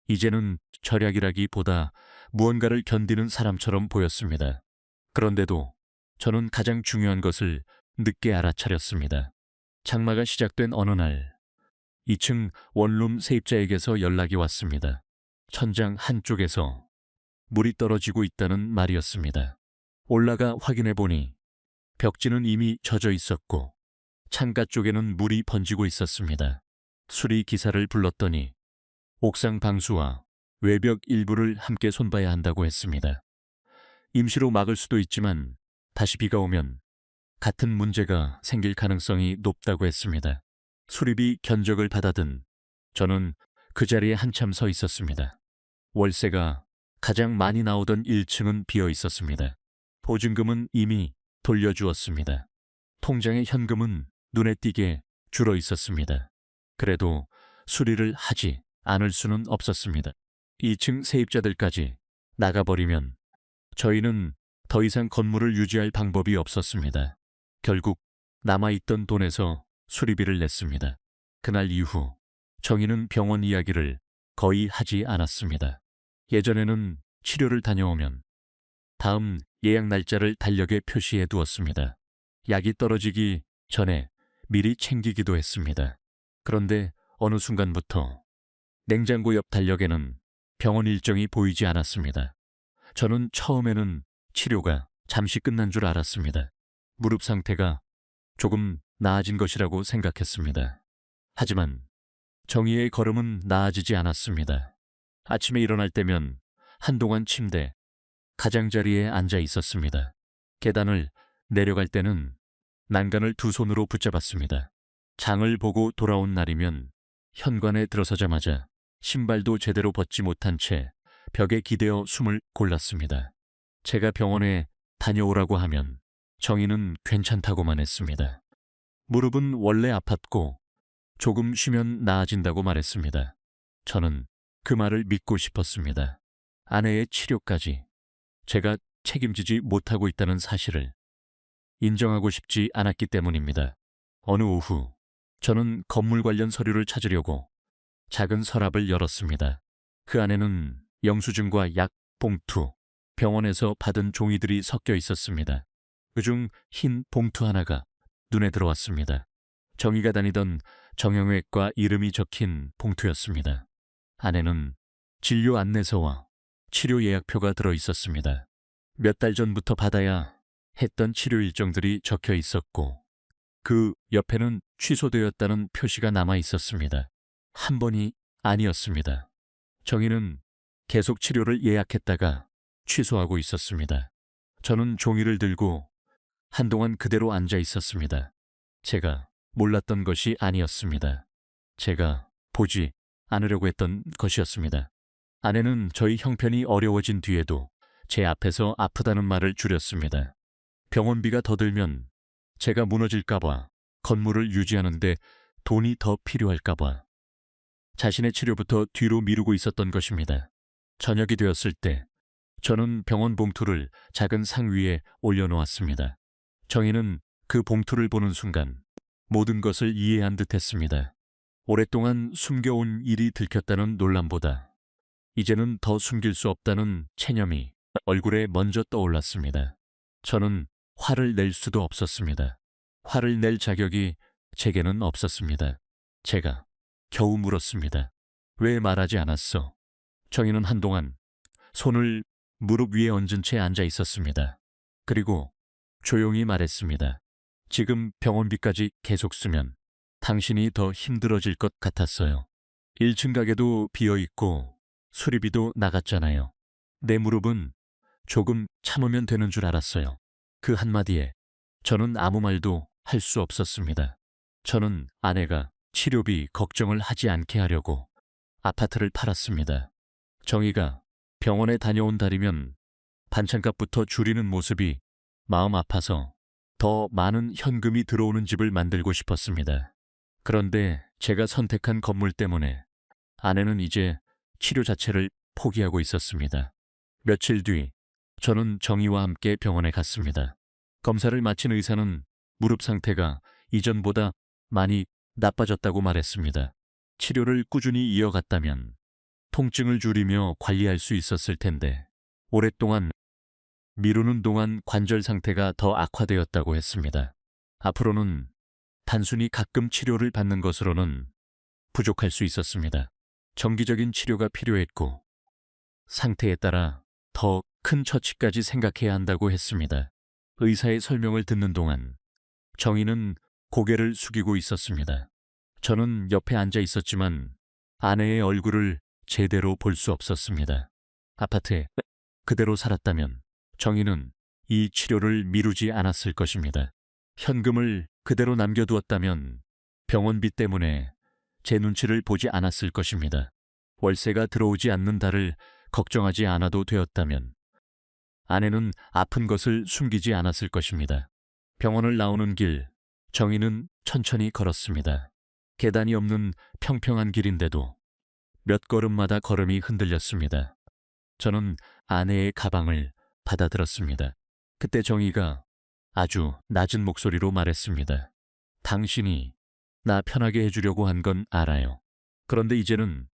이제는 절약이라기보다 무언가를 견디는 사람처럼 보였습니다. 그런데도 저는 가장 중요한 것을 늦게 알아차렸습니다. 장마가 시작된 어느 날 2층 원룸 세입자에게서 연락이 왔습니다. 천장 한쪽에서 물이 떨어지고 있다는 말이었습니다. 올라가 확인해 보니 벽지는 이미 젖어 있었고 창가 쪽에는 물이 번지고 있었습니다. 수리 기사를 불렀더니 옥상 방수와 외벽 일부를 함께 손봐야 한다고 했습니다. 임시로 막을 수도 있지만 다시 비가 오면 같은 문제가 생길 가능성이 높다고 했습니다. 수리비 견적을 받아든 저는 그 자리에 한참 서 있었습니다. 월세가 가장 많이 나오던 1층은 비어 있었습니다. 보증금은 이미 돌려주었습니다. 통장의 현금은 눈에 띄게 줄어 있었습니다. 그래도 수리를 하지 않을 수는 없었습니다. 2층 세입자들까지 나가버리면 저희는 더 이상 건물을 유지할 방법이 없었습니다. 결국 남아있던 돈에서 수리비를 냈습니다. 그날 이후 정희는 병원 이야기를 거의 하지 않았습니다. 예전에는 치료를 다녀오면 다음 예약 날짜를 달력에 표시해 두었습니다. 약이 떨어지기 전에 미리 챙기기도 했습니다. 그런데 어느 순간부터 냉장고 옆 달력에는 병원 일정이 보이지 않았습니다. 저는 처음에는 치료가 잠시 끝난 줄 알았습니다. 무릎 상태가 조금 나아진 것이라고 생각했습니다. 하지만 정희의 걸음은 나아지지 않았습니다. 아침에 일어날 때면 한동안 침대 가장자리에 앉아 있었습니다. 계단을 내려갈 때는 난간을 두 손으로 붙잡았습니다. 장을 보고 돌아온 날이면 현관에 들어서자마자 신발도 제대로 벗지 못한 채 벽에 기대어 숨을 골랐습니다. 제가 병원에 다녀오라고 하면 정희는 괜찮다고만 했습니다. 무릎은 원래 아팠고 조금 쉬면 나아진다고 말했습니다. 저는 그 말을 믿고 싶었습니다. 아내의 치료까지 제가 책임지지 못하고 있다는 사실을 인정하고 싶지 않았기 때문입니다. 어느 오후 저는 건물 관련 서류를 찾으려고 작은 서랍을 열었습니다. 그 안에는 영수증과 약 봉투, 병원에서 받은 종이들이 섞여 있었습니다. 그중 흰 봉투 하나가 눈에 들어왔습니다. 정희가 다니던 정형외과 이름이 적힌 봉투였습니다. 안에는 진료 안내서와 치료 예약표가 들어 있었습니다. 몇 달 전부터 받아야 했던 치료 일정들이 적혀 있었고 그 옆에는 취소되었다는 표시가 남아 있었습니다. 한 번이 아니었습니다. 정희는 계속 치료를 예약했다가 취소하고 있었습니다. 저는 종이를 들고 한동안 그대로 앉아 있었습니다. 제가 몰랐던 것이 아니었습니다. 제가 보지 않으려고 했던 것이었습니다. 아내는 저희 형편이 어려워진 뒤에도 제 앞에서 아프다는 말을 줄였습니다. 병원비가 더 들면 제가 무너질까봐, 건물을 유지하는데 돈이 더 필요할까봐 자신의 치료부터 뒤로 미루고 있었던 것입니다. 저녁이 되었을 때 저는 병원 봉투를 작은 상 위에 올려놓았습니다. 정희는 그 봉투를 보는 순간 모든 것을 이해한 듯했습니다. 오랫동안 숨겨온 일이 들켰다는 놀람보다 이제는 더 숨길 수 없다는 체념이 얼굴에 먼저 떠올랐습니다. 저는 화를 낼 수도 없었습니다. 화를 낼 자격이 제게는 없었습니다. 제가 겨우 물었습니다. 왜 말하지 않았어? 정희는 한동안 손을 무릎 위에 얹은 채 앉아 있었습니다. 그리고 조용히 말했습니다. 지금 병원비까지 계속 쓰면 당신이 더 힘들어질 것 같았어요. 1층 가게도 비어있고 수리비도 나갔잖아요. 내 무릎은 조금 참으면 되는 줄 알았어요. 그 한마디에 저는 아무 말도 할 수 없었습니다. 저는 아내가 치료비 걱정을 하지 않게 하려고 아파트를 팔았습니다. 정희가 병원에 다녀온 달이면 반찬값부터 줄이는 모습이 마음 아파서 더 많은 현금이 들어오는 집을 만들고 싶었습니다. 그런데 제가 선택한 건물 때문에 아내는 이제 치료 자체를 포기하고 있었습니다. 며칠 뒤 저는 정희와 함께 병원에 갔습니다. 검사를 마친 의사는 무릎 상태가 이전보다 많이 나빠졌다고 말했습니다. 치료를 꾸준히 이어갔다면 통증을 줄이며 관리할 수 있었을 텐데 오랫동안 미루는 동안 관절 상태가 더 악화되었다고 했습니다. 앞으로는 단순히 가끔 치료를 받는 것으로는 부족할 수 있었습니다. 정기적인 치료가 필요했고 상태에 따라 더 큰 처치까지 생각해야 한다고 했습니다. 의사의 설명을 듣는 동안 정희는 고개를 숙이고 있었습니다. 저는 옆에 앉아 있었지만 아내의 얼굴을 제대로 볼 수 없었습니다. 아파트에 그대로 살았다면 정희는 이 치료를 미루지 않았을 것입니다. 현금을 그대로 남겨두었다면 병원비 때문에 제 눈치를 보지 않았을 것입니다. 월세가 들어오지 않는 달을 걱정하지 않아도 되었다면 아내는 아픈 것을 숨기지 않았을 것입니다. 병원을 나오는 길, 정희는 천천히 걸었습니다. 계단이 없는 평평한 길인데도 몇 걸음마다 걸음이 흔들렸습니다. 저는 아내의 가방을 받아들었습니다. 그때 정희가 아주 낮은 목소리로 말했습니다. 당신이 나 편하게 해주려고 한 건 알아요. 그런데 이제는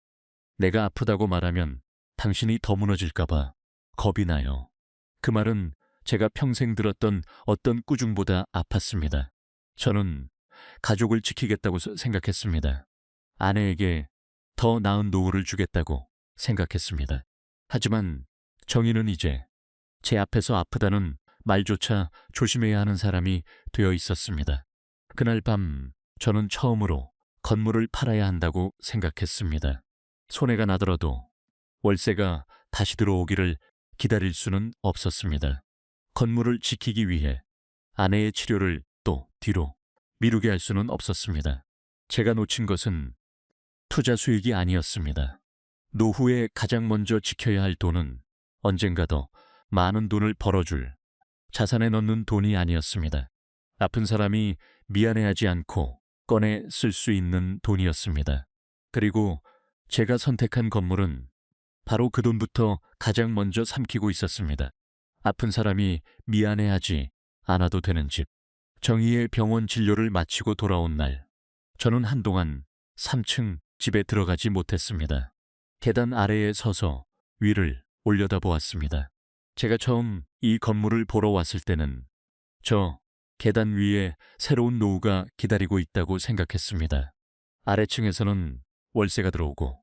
내가 아프다고 말하면 당신이 더 무너질까봐 겁이 나요. 그 말은 제가 평생 들었던 어떤 꾸중보다 아팠습니다. 저는 가족을 지키겠다고 생각했습니다. 아내에게 더 나은 노후를 주겠다고 생각했습니다. 하지만 정희는 이제 제 앞에서 아프다는 말조차 조심해야 하는 사람이 되어 있었습니다. 그날 밤 저는 처음으로 건물을 팔아야 한다고 생각했습니다. 손해가 나더라도 월세가 다시 들어오기를 기다릴 수는 없었습니다. 건물을 지키기 위해 아내의 치료를 또 뒤로 미루게 할 수는 없었습니다. 제가 놓친 것은 투자 수익이 아니었습니다. 노후에 가장 먼저 지켜야 할 돈은 언젠가 더 많은 돈을 벌어줄 자산에 넣는 돈이 아니었습니다. 아픈 사람이 미안해하지 않고 꺼내 쓸 수 있는 돈이었습니다. 그리고 제가 선택한 건물은 바로 그 돈부터 가장 먼저 삼키고 있었습니다. 아픈 사람이 미안해하지 않아도 되는 집. 정희의 병원 진료를 마치고 돌아온 날, 저는 한동안 3층 집에 들어가지 못했습니다. 계단 아래에 서서 위를 올려다보았습니다. 제가 처음 이 건물을 보러 왔을 때는 저 계단 위에 새로운 노후가 기다리고 있다고 생각했습니다. 아래층에서는 월세가 들어오고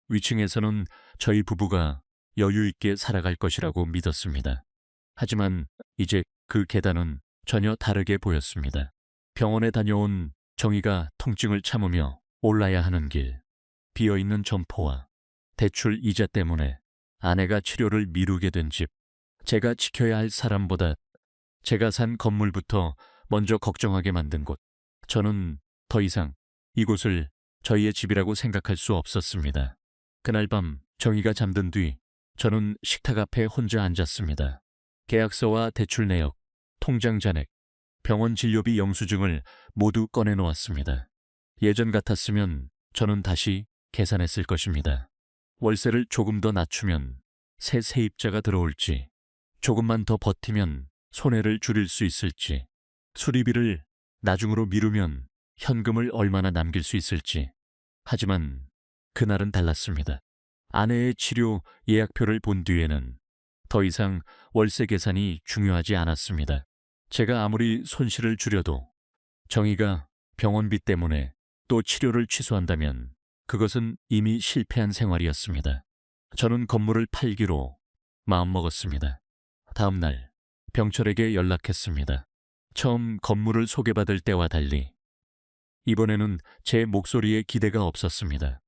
위층에서는 저희 부부가 여유 있게 살아갈 것이라고 믿었습니다. 하지만 이제 그 계단은 전혀 다르게 보였습니다. 병원에 다녀온 정희가 통증을 참으며 올라야 하는 길, 비어있는 점포와 대출 이자 때문에 아내가 치료를 미루게 된 집, 제가 지켜야 할 사람보다 제가 산 건물부터 먼저 걱정하게 만든 곳. 저는 더 이상 이곳을 저희의 집이라고 생각할 수 없었습니다. 그날 밤 정희가 잠든 뒤 저는 식탁 앞에 혼자 앉았습니다. 계약서와 대출 내역, 통장 잔액, 병원 진료비 영수증을 모두 꺼내놓았습니다. 예전 같았으면 저는 다시 계산했을 것입니다. 월세를 조금 더 낮추면 새 세입자가 들어올지, 조금만 더 버티면 손해를 줄일 수 있을지, 수리비를 나중으로 미루면 현금을 얼마나 남길 수 있을지. 하지만 그날은 달랐습니다. 아내의 치료 예약표를 본 뒤에는 더 이상 월세 계산이 중요하지 않았습니다. 제가 아무리 손실을 줄여도 정희가 병원비 때문에 또 치료를 취소한다면 그것은 이미 실패한 생활이었습니다. 저는 건물을 팔기로 마음먹었습니다. 다음 날 병철에게 연락했습니다. 처음 건물을 소개받을 때와 달리 이번에는 제 목소리에 기대가 없었습니다.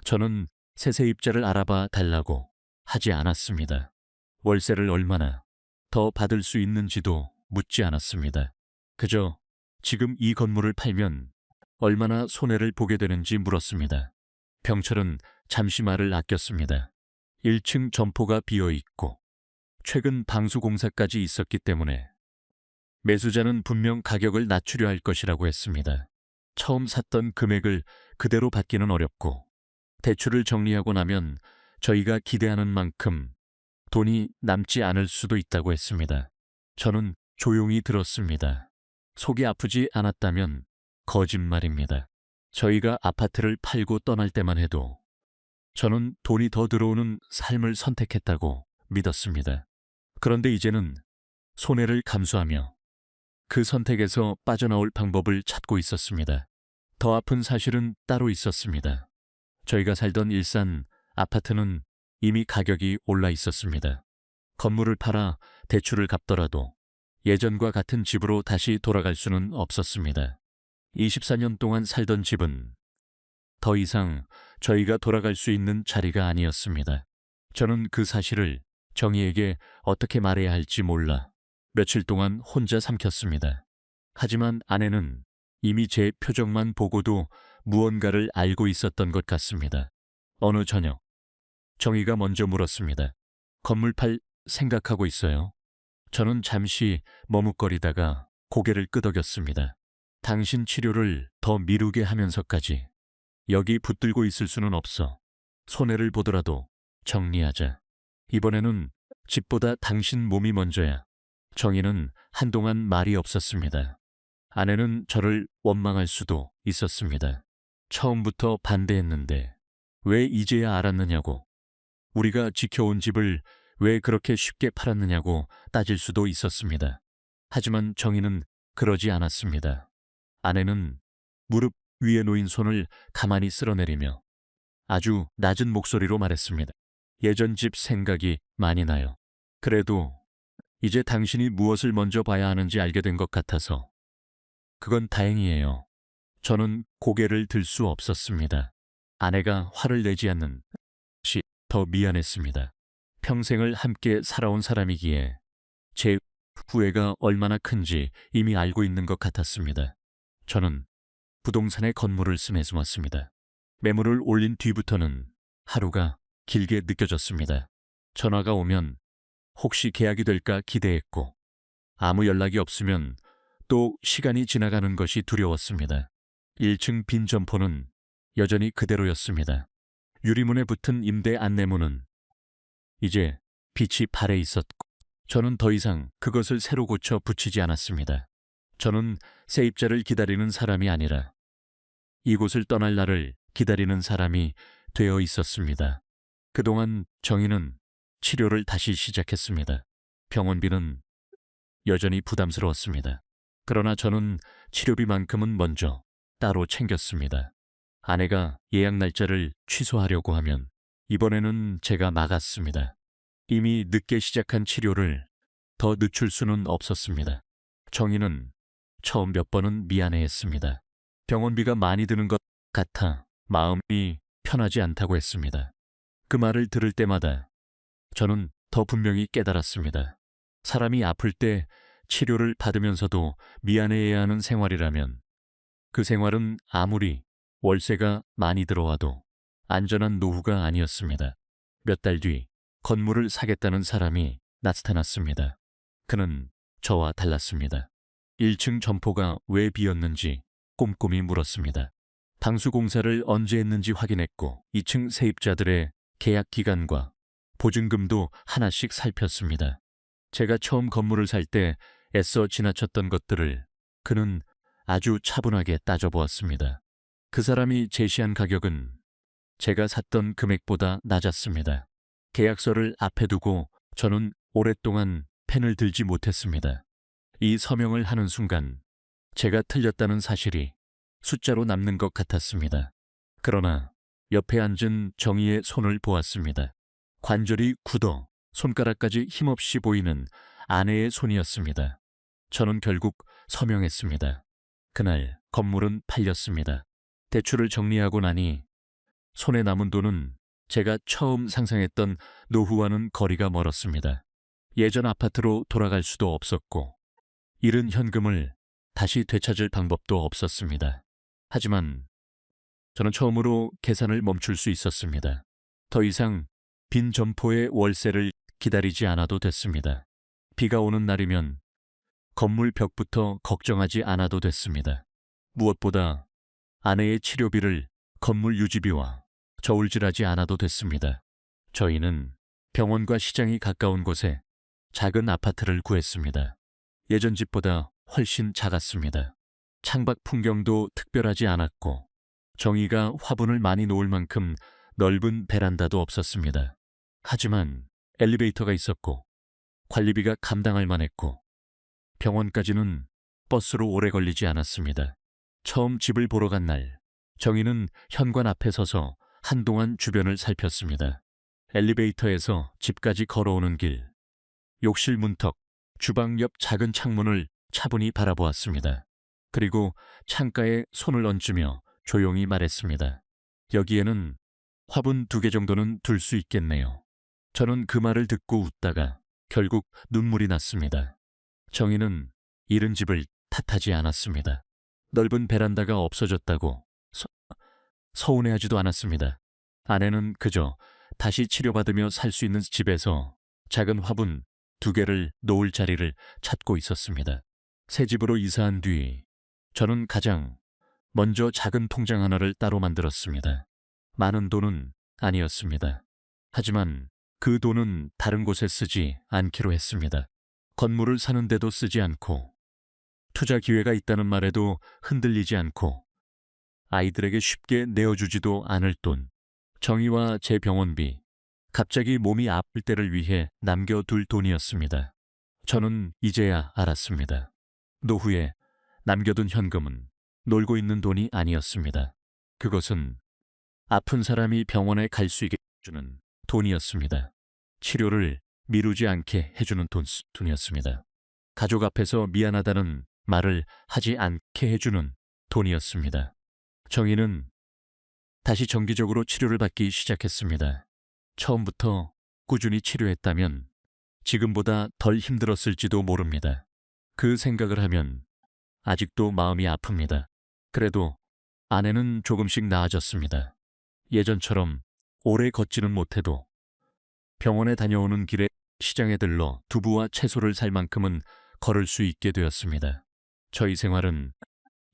저는 새 세입자를 알아봐 달라고 하지 않았습니다. 월세를 얼마나 더 받을 수 있는지도 묻지 않았습니다. 그저 지금 이 건물을 팔면 얼마나 손해를 보게 되는지 물었습니다. 병철은 잠시 말을 아꼈습니다. 1층 점포가 비어있고 최근 방수 공사까지 있었기 때문에 매수자는 분명 가격을 낮추려 할 것이라고 했습니다. 처음 샀던 금액을 그대로 받기는 어렵고 대출을 정리하고 나면 저희가 기대하는 만큼 돈이 남지 않을 수도 있다고 했습니다. 저는 조용히 들었습니다. 속이 아프지 않았다면 거짓말입니다. 저희가 아파트를 팔고 떠날 때만 해도 저는 돈이 더 들어오는 삶을 선택했다고 믿었습니다. 그런데 이제는 손해를 감수하며 그 선택에서 빠져나올 방법을 찾고 있었습니다. 더 아픈 사실은 따로 있었습니다. 저희가 살던 일산 아파트는 이미 가격이 올라 있었습니다. 건물을 팔아 대출을 갚더라도 예전과 같은 집으로 다시 돌아갈 수는 없었습니다. 24년 동안 살던 집은 더 이상 저희가 돌아갈 수 있는 자리가 아니었습니다. 저는 그 사실을 정희에게 어떻게 말해야 할지 몰라 며칠 동안 혼자 삼켰습니다. 하지만 아내는 이미 제 표정만 보고도 무언가를 알고 있었던 것 같습니다. 어느 저녁, 정희가 먼저 물었습니다. 건물 팔 생각하고 있어요? 저는 잠시 머뭇거리다가 고개를 끄덕였습니다. 당신 치료를 더 미루게 하면서까지 여기 붙들고 있을 수는 없어. 손해를 보더라도 정리하자. 이번에는 집보다 당신 몸이 먼저야. 정희는 한동안 말이 없었습니다. 아내는 저를 원망할 수도 있었습니다. 처음부터 반대했는데 왜 이제야 알았느냐고, 우리가 지켜온 집을 왜 그렇게 쉽게 팔았느냐고 따질 수도 있었습니다. 하지만 정희는 그러지 않았습니다. 아내는 무릎 위에 놓인 손을 가만히 쓸어내리며 아주 낮은 목소리로 말했습니다. 예전 집 생각이 많이 나요. 그래도 이제 당신이 무엇을 먼저 봐야 하는지 알게 된 것 같아서 그건 다행이에요. 저는 고개를 들 수 없었습니다. 아내가 화를 내지 않는 것이 더 미안했습니다. 평생을 함께 살아온 사람이기에 제 후회가 얼마나 큰지 이미 알고 있는 것 같았습니다. 저는 부동산에 건물을 씀에 숨었습니다. 매물을 올린 뒤부터는 하루가 길게 느껴졌습니다. 전화가 오면 혹시 계약이 될까 기대했고, 아무 연락이 없으면 또 시간이 지나가는 것이 두려웠습니다. 1층 빈 점포는 여전히 그대로였습니다. 유리문에 붙은 임대 안내문은 이제 빛이 발해 있었고, 저는 더 이상 그것을 새로 고쳐 붙이지 않았습니다. 저는 세입자를 기다리는 사람이 아니라 이곳을 떠날 날을 기다리는 사람이 되어 있었습니다. 그동안 정희는 치료를 다시 시작했습니다. 병원비는 여전히 부담스러웠습니다. 그러나 저는 치료비만큼은 먼저 따로 챙겼습니다. 아내가 예약 날짜를 취소하려고 하면 이번에는 제가 막았습니다. 이미 늦게 시작한 치료를 더 늦출 수는 없었습니다. 정희는 처음 몇 번은 미안해했습니다. 병원비가 많이 드는 것 같아 마음이 편하지 않다고 했습니다. 그 말을 들을 때마다 저는 더 분명히 깨달았습니다. 사람이 아플 때 치료를 받으면서도 미안해해야 하는 생활이라면 그 생활은 아무리 월세가 많이 들어와도 안전한 노후가 아니었습니다. 몇 달 뒤 건물을 사겠다는 사람이 나타났습니다. 그는 저와 달랐습니다. 1층 점포가 왜 비었는지 꼼꼼히 물었습니다. 방수 공사를 언제 했는지 확인했고 2층 세입자들의 계약 기간과 보증금도 하나씩 살폈습니다. 제가 처음 건물을 살 때 애써 지나쳤던 것들을 그는 아주 차분하게 따져보았습니다. 그 사람이 제시한 가격은 제가 샀던 금액보다 낮았습니다. 계약서를 앞에 두고 저는 오랫동안 펜을 들지 못했습니다. 이 서명을 하는 순간 제가 틀렸다는 사실이 숫자로 남는 것 같았습니다. 그러나 옆에 앉은 정희의 손을 보았습니다. 관절이 굳어 손가락까지 힘없이 보이는 아내의 손이었습니다. 저는 결국 서명했습니다. 그날 건물은 팔렸습니다. 대출을 정리하고 나니 손에 남은 돈은 제가 처음 상상했던 노후와는 거리가 멀었습니다. 예전 아파트로 돌아갈 수도 없었고 잃은 현금을 다시 되찾을 방법도 없었습니다. 하지만 저는 처음으로 계산을 멈출 수 있었습니다. 더 이상 빈 점포의 월세를 기다리지 않아도 됐습니다. 비가 오는 날이면 건물 벽부터 걱정하지 않아도 됐습니다. 무엇보다 아내의 치료비를 건물 유지비와 저울질하지 않아도 됐습니다. 저희는 병원과 시장이 가까운 곳에 작은 아파트를 구했습니다. 예전 집보다 훨씬 작았습니다. 창밖 풍경도 특별하지 않았고 정희가 화분을 많이 놓을 만큼 넓은 베란다도 없었습니다. 하지만 엘리베이터가 있었고 관리비가 감당할 만했고 병원까지는 버스로 오래 걸리지 않았습니다. 처음 집을 보러 간 날, 정희는 현관 앞에 서서 한동안 주변을 살폈습니다. 엘리베이터에서 집까지 걸어오는 길, 욕실 문턱, 주방 옆 작은 창문을 차분히 바라보았습니다. 그리고 창가에 손을 얹으며 조용히 말했습니다. 여기에는 화분 2개 정도는 둘 수 있겠네요. 저는 그 말을 듣고 웃다가 결국 눈물이 났습니다. 정희는 잃은 집을 탓하지 않았습니다. 넓은 베란다가 없어졌다고 서운해하지도 않았습니다. 아내는 그저 다시 치료받으며 살 수 있는 집에서 작은 화분 2개를 놓을 자리를 찾고 있었습니다. 새 집으로 이사한 뒤 저는 가장 먼저 작은 통장 하나를 따로 만들었습니다. 많은 돈은 아니었습니다. 하지만 그 돈은 다른 곳에 쓰지 않기로 했습니다. 건물을 사는데도 쓰지 않고, 투자 기회가 있다는 말에도 흔들리지 않고, 아이들에게 쉽게 내어주지도 않을 돈, 정희와 제 병원비, 갑자기 몸이 아플 때를 위해 남겨둘 돈이었습니다. 저는 이제야 알았습니다. 노후에 남겨둔 현금은 놀고 있는 돈이 아니었습니다. 그것은 아픈 사람이 병원에 갈 수 있게 해주는 돈이었습니다. 치료를 미루지 않게 해주는 돈이었습니다. 가족 앞에서 미안하다는 말을 하지 않게 해주는 돈이었습니다. 정희는 다시 정기적으로 치료를 받기 시작했습니다. 처음부터 꾸준히 치료했다면 지금보다 덜 힘들었을지도 모릅니다. 그 생각을 하면 아직도 마음이 아픕니다. 그래도 아내는 조금씩 나아졌습니다. 예전처럼 오래 걷지는 못해도 병원에 다녀오는 길에 시장에 들러 두부와 채소를 살 만큼은 걸을 수 있게 되었습니다. 저희 생활은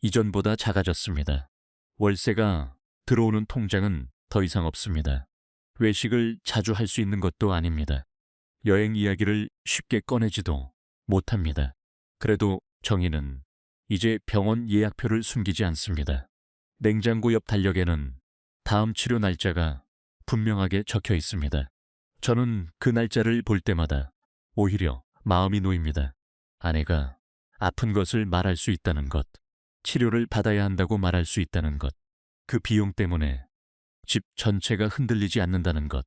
이전보다 작아졌습니다. 월세가 들어오는 통장은 더 이상 없습니다. 외식을 자주 할 수 있는 것도 아닙니다. 여행 이야기를 쉽게 꺼내지도 못합니다. 그래도 정희는 이제 병원 예약표를 숨기지 않습니다. 냉장고 옆 달력에는 다음 치료 날짜가 분명하게 적혀 있습니다. 저는 그 날짜를 볼 때마다 오히려 마음이 놓입니다. 아내가 아픈 것을 말할 수 있다는 것, 치료를 받아야 한다고 말할 수 있다는 것, 그 비용 때문에 집 전체가 흔들리지 않는다는 것,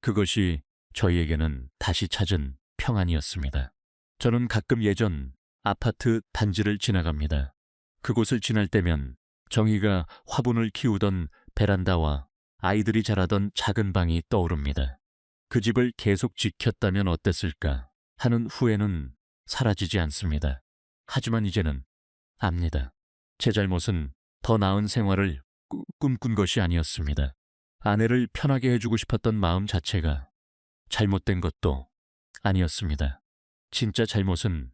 그것이 저희에게는 다시 찾은 평안이었습니다. 저는 가끔 예전 아파트 단지를 지나갑니다. 그곳을 지날 때면 정희가 화분을 키우던 베란다와 아이들이 자라던 작은 방이 떠오릅니다. 그 집을 계속 지켰다면 어땠을까 하는 후회는 사라지지 않습니다. 하지만 이제는 압니다. 제 잘못은 더 나은 생활을 꿈꾼 것이 아니었습니다. 아내를 편하게 해주고 싶었던 마음 자체가 잘못된 것도 아니었습니다. 진짜 잘못은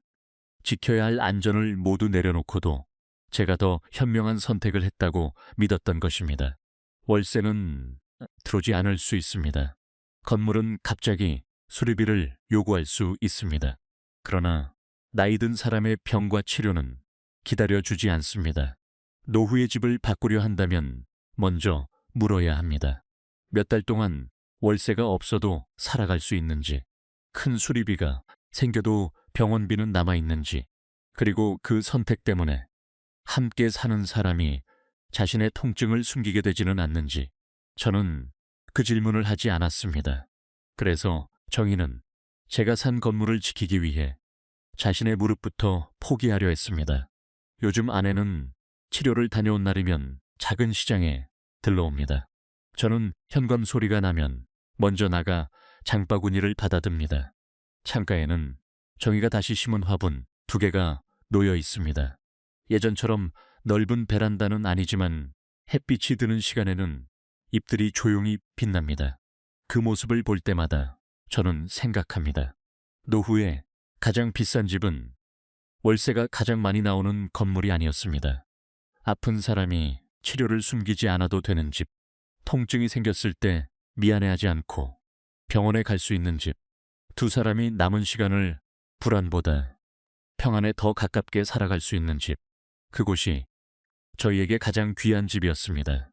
지켜야 할 안전을 모두 내려놓고도 제가 더 현명한 선택을 했다고 믿었던 것입니다. 월세는 들어오지 않을 수 있습니다. 건물은 갑자기 수리비를 요구할 수 있습니다. 그러나 나이 든 사람의 병과 치료는 기다려주지 않습니다. 노후의 집을 바꾸려 한다면 먼저 물어야 합니다. 몇 달 동안 월세가 없어도 살아갈 수 있는지, 큰 수리비가 생겨도 병원비는 남아있는지, 그리고 그 선택 때문에 함께 사는 사람이 자신의 통증을 숨기게 되지는 않는지, 저는 그 질문을 하지 않았습니다. 그래서 정희는 제가 산 건물을 지키기 위해 자신의 무릎부터 포기하려 했습니다. 요즘 아내는 치료를 다녀온 날이면 작은 시장에 들러옵니다. 저는 현관 소리가 나면 먼저 나가 장바구니를 받아듭니다. 창가에는 정희가 다시 심은 화분 2개가 놓여 있습니다. 예전처럼 넓은 베란다는 아니지만 햇빛이 드는 시간에는 잎들이 조용히 빛납니다. 그 모습을 볼 때마다 저는 생각합니다. 노후에 가장 비싼 집은 월세가 가장 많이 나오는 건물이 아니었습니다. 아픈 사람이 치료를 숨기지 않아도 되는 집, 통증이 생겼을 때 미안해하지 않고 병원에 갈 수 있는 집, 두 사람이 남은 시간을 불안보다 평안에 더 가깝게 살아갈 수 있는 집, 그곳이 저희에게 가장 귀한 집이었습니다.